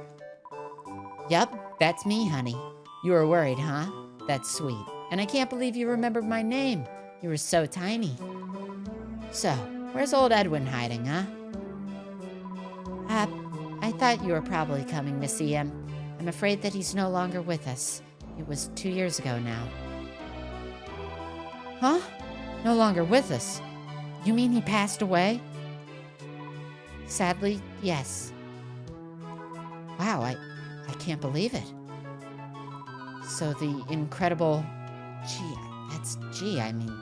Yup, that's me, honey. You were worried, huh? That's sweet. And I can't believe you remembered my name. You were so tiny. So, where's old Edwin hiding, huh? I thought you were probably coming to see him. I'm afraid that he's no longer with us. It was 2 years ago now. Huh? No longer with us? You mean he passed away? Sadly, yes. Wow, I can't believe it. So the incredible... I mean...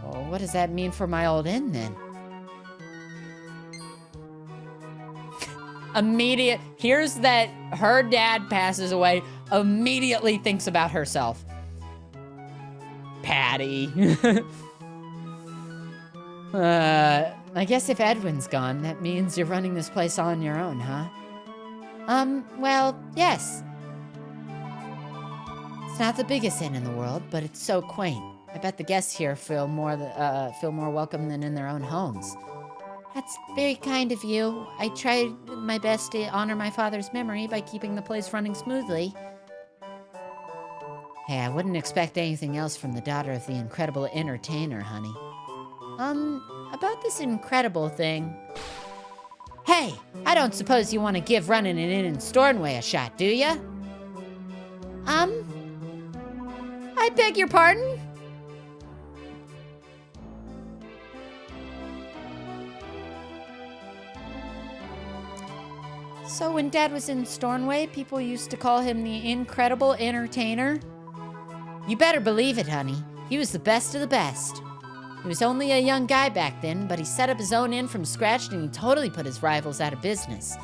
Well, what does that mean for my old inn, then? Here's that her dad passes away, immediately thinks about herself. Patty. I guess if Edwin's gone, that means you're running this place on your own, huh? Well, yes. It's not the biggest inn in the world, but it's so quaint. I bet the guests here feel more welcome than in their own homes. That's very kind of you. I tried my best to honor my father's memory by keeping the place running smoothly. Hey, I wouldn't expect anything else from the daughter of the incredible entertainer, honey. About this incredible thing. Hey, I don't suppose you want to give running an inn in Stornway a shot, do ya? I beg your pardon? So when Dad was in Stornway, people used to call him the incredible entertainer? You better believe it, honey. He was the best of the best. He was only a young guy back then, but he set up his own inn from scratch and he totally put his rivals out of business.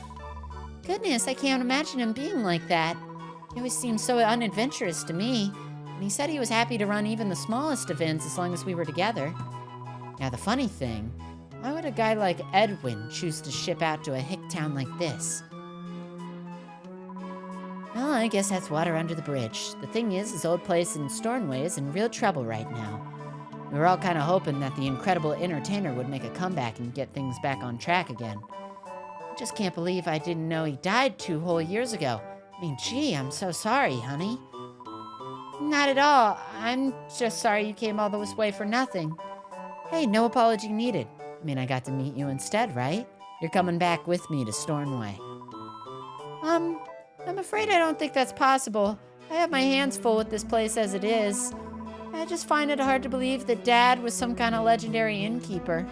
Goodness, I can't imagine him being like that. He always seemed so unadventurous to me, and he said he was happy to run even the smallest events as long as we were together. Now the funny thing, why would a guy like Edwin choose to ship out to a hick town like this? Well, I guess that's water under the bridge. The thing is, this old place in Stornway is in real trouble right now. We were all kind of hoping that the incredible entertainer would make a comeback and get things back on track again. I just can't believe I didn't know he died 2 whole years ago. I mean, gee, I'm so sorry, honey. Not at all. I'm just sorry you came all this way for nothing. Hey, no apology needed. I mean, I got to meet you instead, right? You're coming back with me to Stornway. I'm afraid I don't think that's possible. I have my hands full with this place as it is. I just find it hard to believe that Dad was some kind of legendary innkeeper.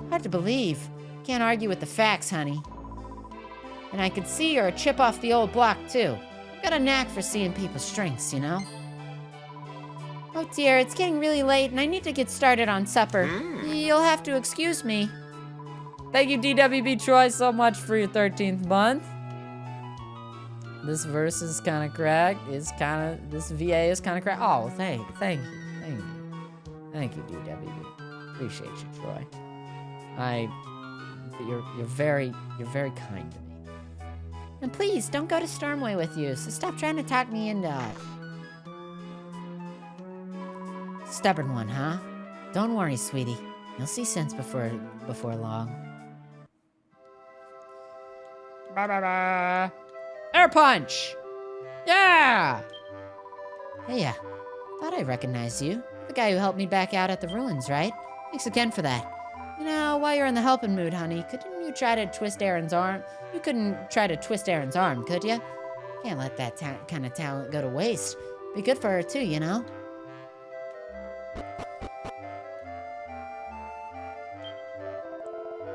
Hard to believe. Can't argue with the facts, honey. And I could see you're a chip off the old block, too. I've got a knack for seeing people's strengths, you know? Oh dear, it's getting really late and I need to get started on supper. You'll have to excuse me. Thank you, DWB Troy, so much for your 13th month. This verse is kind of cracked. This VA is kind of cracked. Oh, thank you, DWB. Appreciate you, Troy. You're very kind to me. And please, don't go to Stormway with you, so stop trying to talk me into it. Stubborn one, huh? Don't worry, sweetie. You'll see sense before long. Air punch! Yeah! Hey, thought I recognized you. The guy who helped me back out at the ruins, right? Thanks again for that. You know, while you're in the helping mood, honey, couldn't you try to twist Aaron's arm? You couldn't try to twist Aaron's arm, could you? Can't let that kind of talent go to waste. Be good for her too, you know?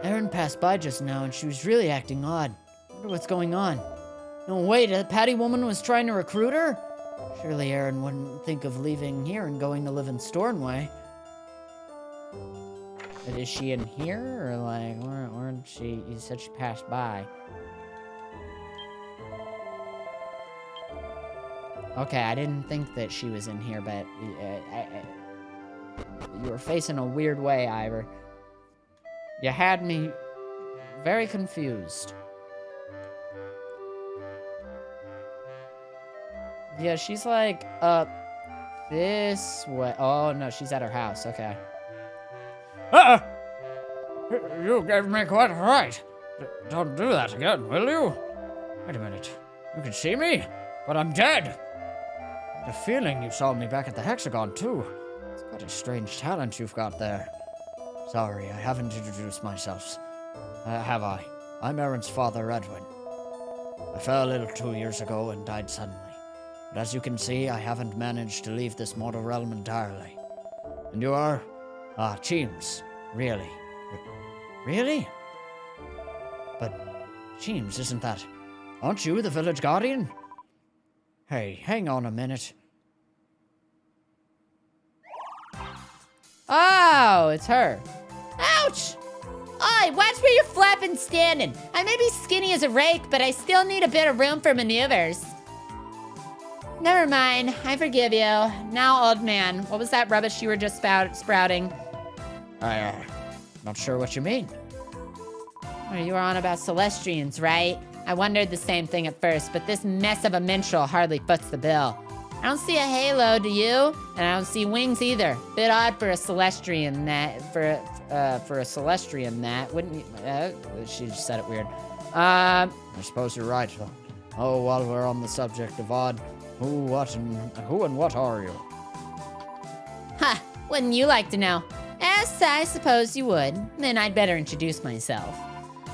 Erin passed by just now and she was really acting odd. Wonder what's going on. No, wait, a Patty woman was trying to recruit her? Surely Erin wouldn't think of leaving here and going to live in Stornway. But is she in here, or like, where did she, you said she passed by. Okay, I didn't think that she was in here, but you were facing a weird way, Ivor. You had me very confused. Yeah, she's like up this way. Oh, no, she's at her house. Okay. You gave me quite a fright. Don't do that again, will you? Wait a minute. You can see me, but I'm dead. I had a feeling you saw me back at the Hexagon, too. It's quite a strange talent you've got there. Sorry, I haven't introduced myself. Have I? I'm Erin's father, Edwin. I fell ill 2 years ago and died suddenly. But as you can see, I haven't managed to leave this mortal realm entirely. And you are? Ah, Cheems. Really? Really? But, Cheems, isn't that... Aren't you the village guardian? Hey, hang on a minute. Oh, it's her. Ouch! Oi, watch where you're flapping standing. I may be skinny as a rake, but I still need a bit of room for maneuvers. Never mind, I forgive you. Now, old man, what was that rubbish you were just sprouting? Not sure what you mean. Oh, you were on about Celestians, right? I wondered the same thing at first, but this mess of a minstrel hardly foots the bill. I don't see a halo, do you? And I don't see wings either. Bit odd for a Celestian that, for a Celestian that, wouldn't you? She just said it weird. I suppose you're right, though. Oh, while we're on the subject of odd, who and what are you? Ha! Wouldn't you like to know? Yes, I suppose you would. Then I'd better introduce myself.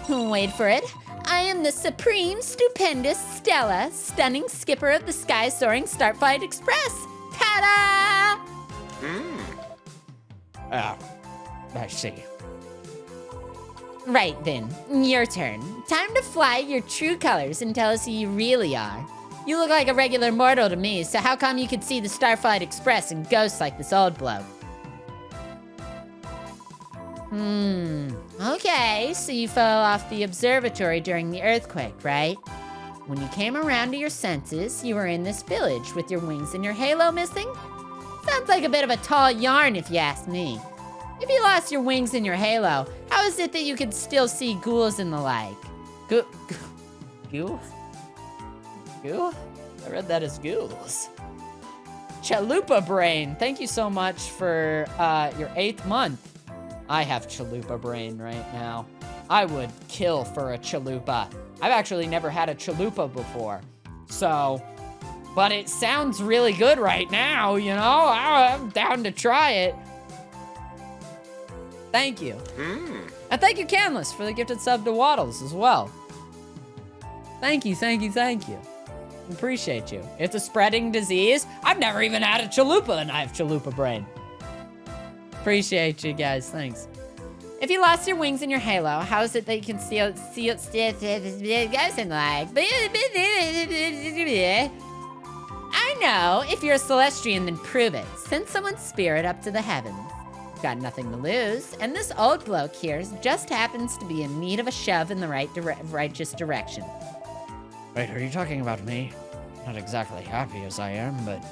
Wait for it. I am the supreme, stupendous Stella, stunning skipper of the sky-soaring Starflight Express. Ta-da! I see. Right then, your turn. Time to fly your true colors and tell us who you really are. You look like a regular mortal to me, so how come you could see the Starflight Express and ghosts like this old bloke? Okay, so you fell off the observatory during the earthquake, right? When you came around to your senses, you were in this village with your wings and your halo missing? Sounds like a bit of a tall yarn if you ask me. If you lost your wings and your halo, how is it that you could still see ghouls and the like? Ghouls? Goo? I read that as ghouls. Chalupa Brain, thank you so much for your 8th month. I have Chalupa Brain right now. I would kill for a chalupa. I've actually never had a chalupa before. So, but it sounds really good right now, you know? I'm down to try it. Thank you. And thank you, Canless, for the gifted sub to Waddles as well. Thank you, thank you, thank you. Appreciate you. It's a spreading disease. I've never even had a chalupa and I have chalupa brain. Appreciate you guys, thanks. If you lost your wings in your halo, how is it that you can see it goes in like? I know, if you're a Celestian, then prove it. Send someone's spirit up to the heavens. Got nothing to lose, and this old bloke here just happens to be in need of a shove in the righteous direction. Wait, are you talking about me? Not exactly happy as I am, but...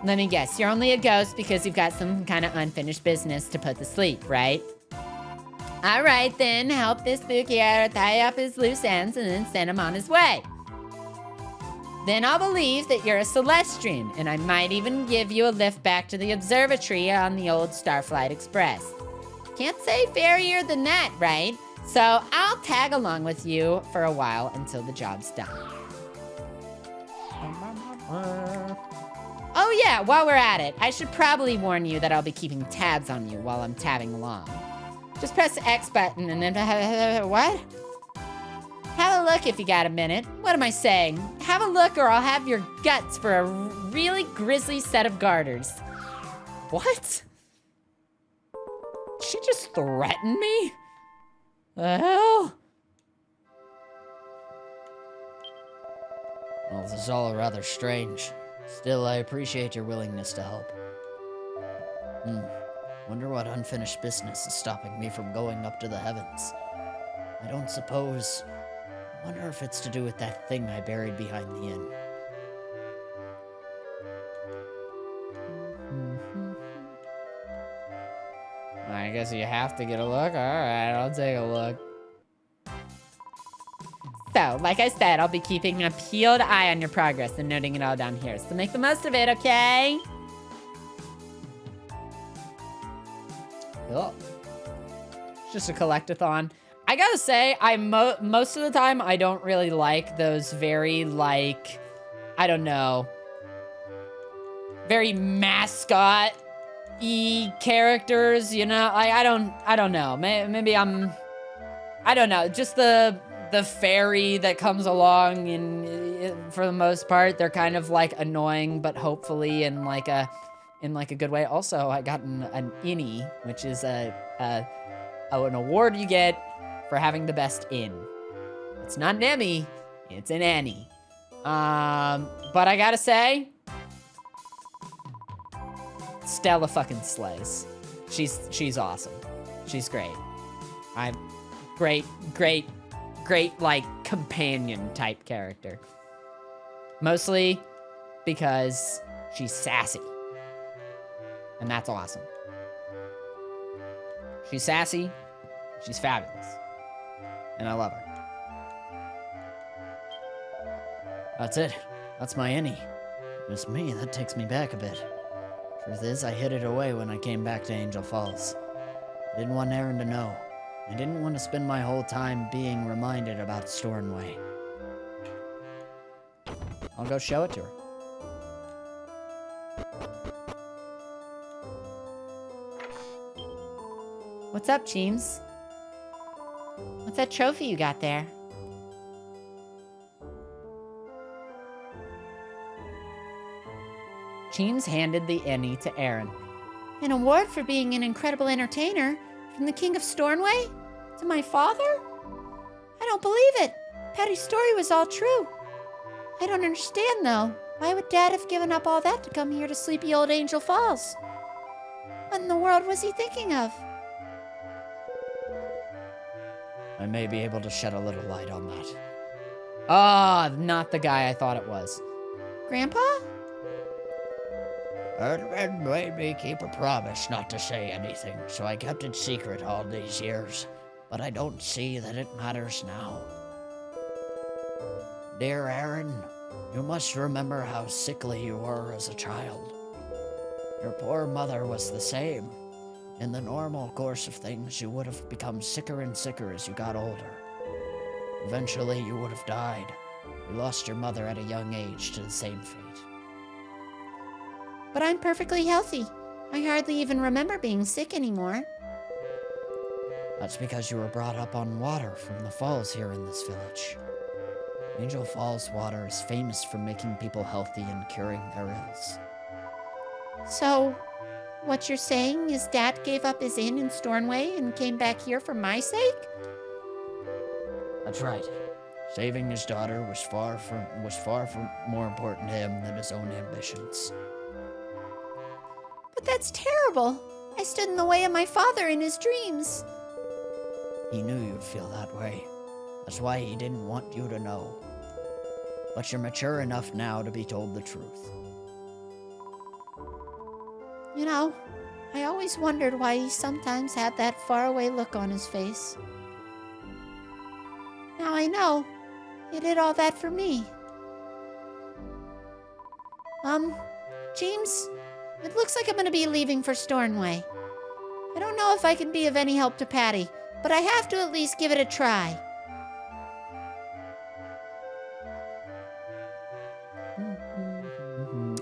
Let me guess, you're only a ghost because you've got some kind of unfinished business to put to sleep, right? All right, then, help this spook here tie up his loose ends and then send him on his way. Then I'll believe that you're a Celestian, and I might even give you a lift back to the observatory on the old Starflight Express. Can't say fairer than that, right? So I'll tag along with you for a while until the job's done. Oh yeah, while we're at it, I should probably warn you that I'll be keeping tabs on you while I'm tabbing along. Just press the X button and then, what? Have a look if you got a minute. What am I saying? Have a look or I'll have your guts for a really grisly set of garters. What? She just threatened me? The hell? Well, this is all rather strange. Still, I appreciate your willingness to help. Wonder what unfinished business is stopping me from going up to the heavens. I don't suppose... Wonder if it's to do with that thing I buried behind the inn. I guess you have to get a look. All right, I'll take a look. So, like I said, I'll be keeping a peeled eye on your progress and noting it all down here. So make the most of it, okay? Cool. It's just a collectathon. I gotta say, most of the time, I don't really like those very, like, I don't know, very mascot-y characters, you know? I don't know. Maybe I don't know. Just the fairy that comes along, and for the most part, they're kind of, like, annoying, but hopefully in, like, a good way. Also, I got an innie, which is an award you get for having the best inn. It's not an Emmy, it's an Annie. But I gotta say, Stella fucking slays. She's awesome. She's great. Great, like, companion type character. Mostly because she's sassy. And that's awesome. She's sassy, she's fabulous. And I love her. That's it. That's my innie. It's me, that takes me back a bit. Truth is, I hid it away when I came back to Angel Falls. I didn't want Aaron to know. I didn't want to spend my whole time being reminded about Stornway. I'll go show it to her. What's up, Cheems? What's that trophy you got there? Cheems handed the innie to Aaron. An award for being an incredible entertainer from the King of Stornway? To my father? I don't believe it. Patty's story was all true. I don't understand, though. Why would Dad have given up all that to come here to sleepy old Angel Falls? What in the world was he thinking of? I may be able to shed a little light on that. Ah, not the guy I thought it was. Grandpa? Ed made me keep a promise not to say anything, so I kept it secret all these years. But I don't see that it matters now. Dear Aaron, You must remember how sickly you were as a child. Your poor mother was the same. In the normal course of things, you would have become sicker and sicker as you got older. Eventually, you would have died. You lost your mother at a young age to the same fate. But I'm perfectly healthy. I hardly even remember being sick anymore. That's because you were brought up on water from the falls here in this village. Angel Falls water is famous for making people healthy and curing their ills. So, what you're saying is Dad gave up his inn in Stornway and came back here for my sake? That's right. Saving his daughter was far from more important to him than his own ambitions. But that's terrible. I stood in the way of my father in his dreams. He knew you'd feel that way. That's why he didn't want you to know. But you're mature enough now to be told the truth. You know, I always wondered why he sometimes had that faraway look on his face. Now I know. He did all that for me. James, it looks like I'm gonna be leaving for Stornway. I don't know if I can be of any help to Patty, but I have to at least give it a try.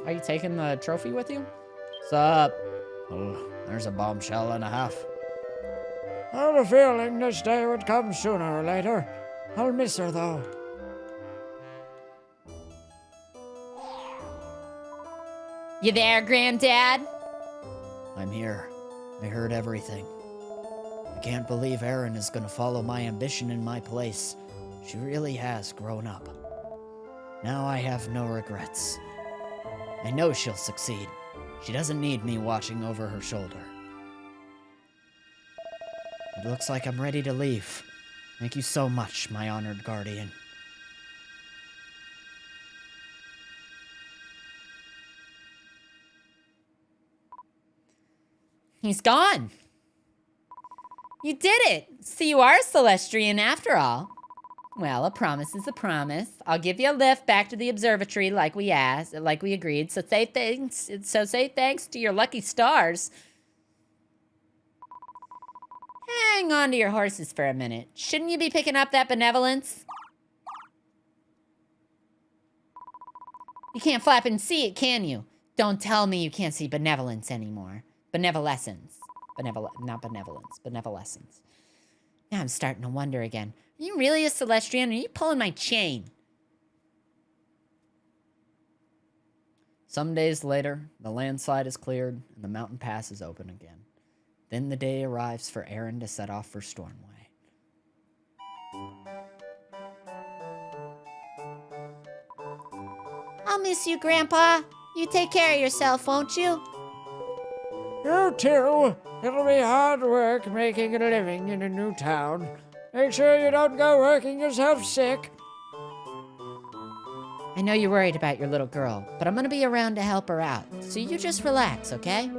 Are you taking the trophy with you? What's up? Oh, there's a bombshell and a half. I had a feeling this day would come sooner or later. I'll miss her, though. You there, Granddad? I'm here. I heard everything. I can't believe Erin is gonna follow my ambition in my place. She really has grown up. Now I have no regrets. I know she'll succeed. She doesn't need me watching over her shoulder. It looks like I'm ready to leave. Thank you so much, my honored guardian. He's gone. You did it. So you are a Celestrian after all. Well, a promise is a promise. I'll give you a lift back to the observatory like we agreed. So say thanks to your lucky stars. Hang on to your horses for a minute. Shouldn't you be picking up that benevolence? You can't flap and see it, can you? Don't tell me you can't see benevolence anymore. Benevolescence. Not benevolence. Benevolescence. Now I'm starting to wonder again. Are you really a Celestrian? Are you pulling my chain? Some days later, the landslide is cleared and the mountain pass is open again. Then the day arrives for Erin to set off for Stornway. I'll miss you, Grandpa. You take care of yourself, won't you? You too. It'll be hard work making a living in a new town. Make sure you don't go working yourself sick. I know you're worried about your little girl, but I'm gonna be around to help her out. So you just relax, okay?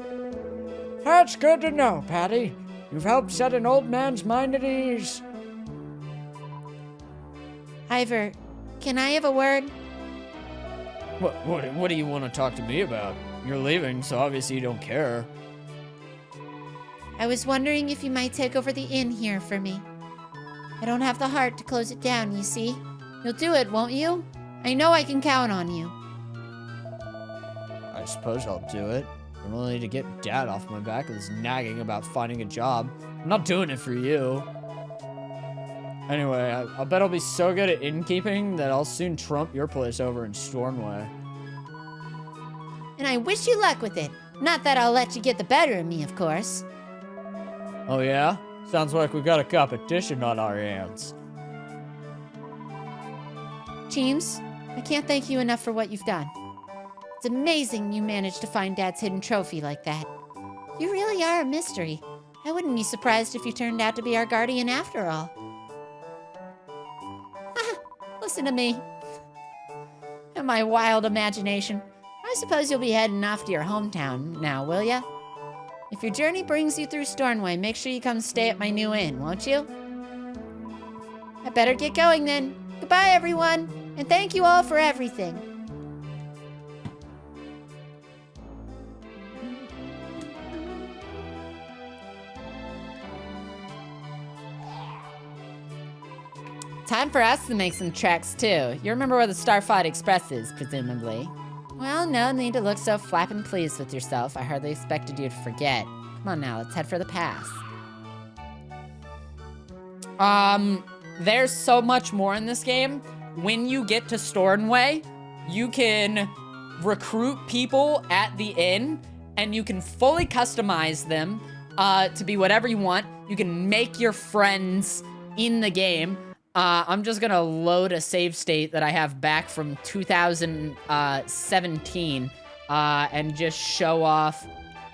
That's good to know, Patty. You've helped set an old man's mind at ease. Ivor, can I have a word? What do you want to talk to me about? You're leaving, so obviously you don't care. I was wondering if you might take over the inn here for me. I don't have the heart to close it down, you see. You'll do it, won't you? I know I can count on you. I suppose I'll do it. I'm only to get Dad off my back with his nagging about finding a job. I'm not doing it for you. Anyway, I bet I'll be so good at innkeeping that I'll soon trump your place over in Stornway. And I wish you luck with it. Not that I'll let you get the better of me, of course. Oh yeah? Sounds like we got a competition on our hands. James, I can't thank you enough for what you've done. It's amazing you managed to find Dad's hidden trophy like that. You really are a mystery. I wouldn't be surprised if you turned out to be our guardian after all. Listen to me. And my wild imagination. I suppose you'll be heading off to your hometown now, will ya? If your journey brings you through Stornway, make sure you come stay at my new inn, won't you? I better get going then. Goodbye, everyone, and thank you all for everything. Time for us to make some tracks, too. You remember where the Starflight Express is, presumably. Well, no need to look so flappin' pleased with yourself. I hardly expected you to forget. Come on now, let's head for the pass. There's so much more in this game. When you get to Stornway, you can recruit people at the inn, and you can fully customize them to be whatever you want. You can make your friends in the game. I'm just gonna load a save state that I have back from 2017 and just show off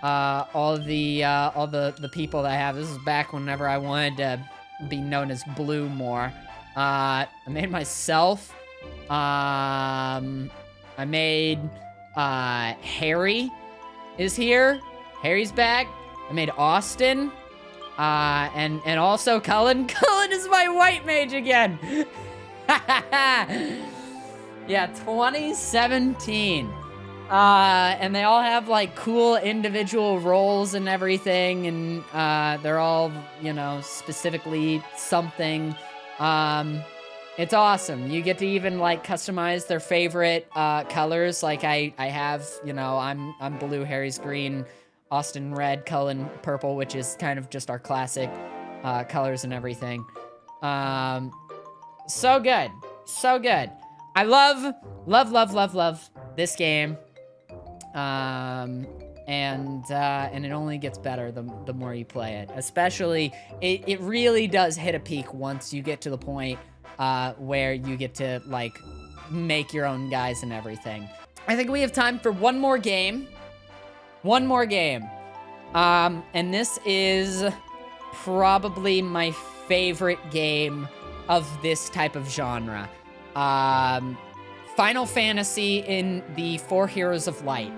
all the people that I have. This is back whenever I wanted to be known as Blue more. I made myself. I made Harry is here. Harry's back. I made Austin. And also Cullen. Cullen is my white mage again. Yeah, 2017. And they all have like cool individual roles and everything, and they're all, you know, specifically something. It's awesome. You get to even like customize their favorite colors. Like I have, you know, I'm blue, Harry's green, Austin red, Cullen purple, which is kind of just our classic colors and everything. So good. So good. I love this game. And it only gets better the more you play it. Especially, it really does hit a peak once you get to the point where you get to, like, make your own guys and everything. I think we have time for one more game. One more game. And this is probably my favorite game of this type of genre. Final Fantasy in the Four Heroes of Light.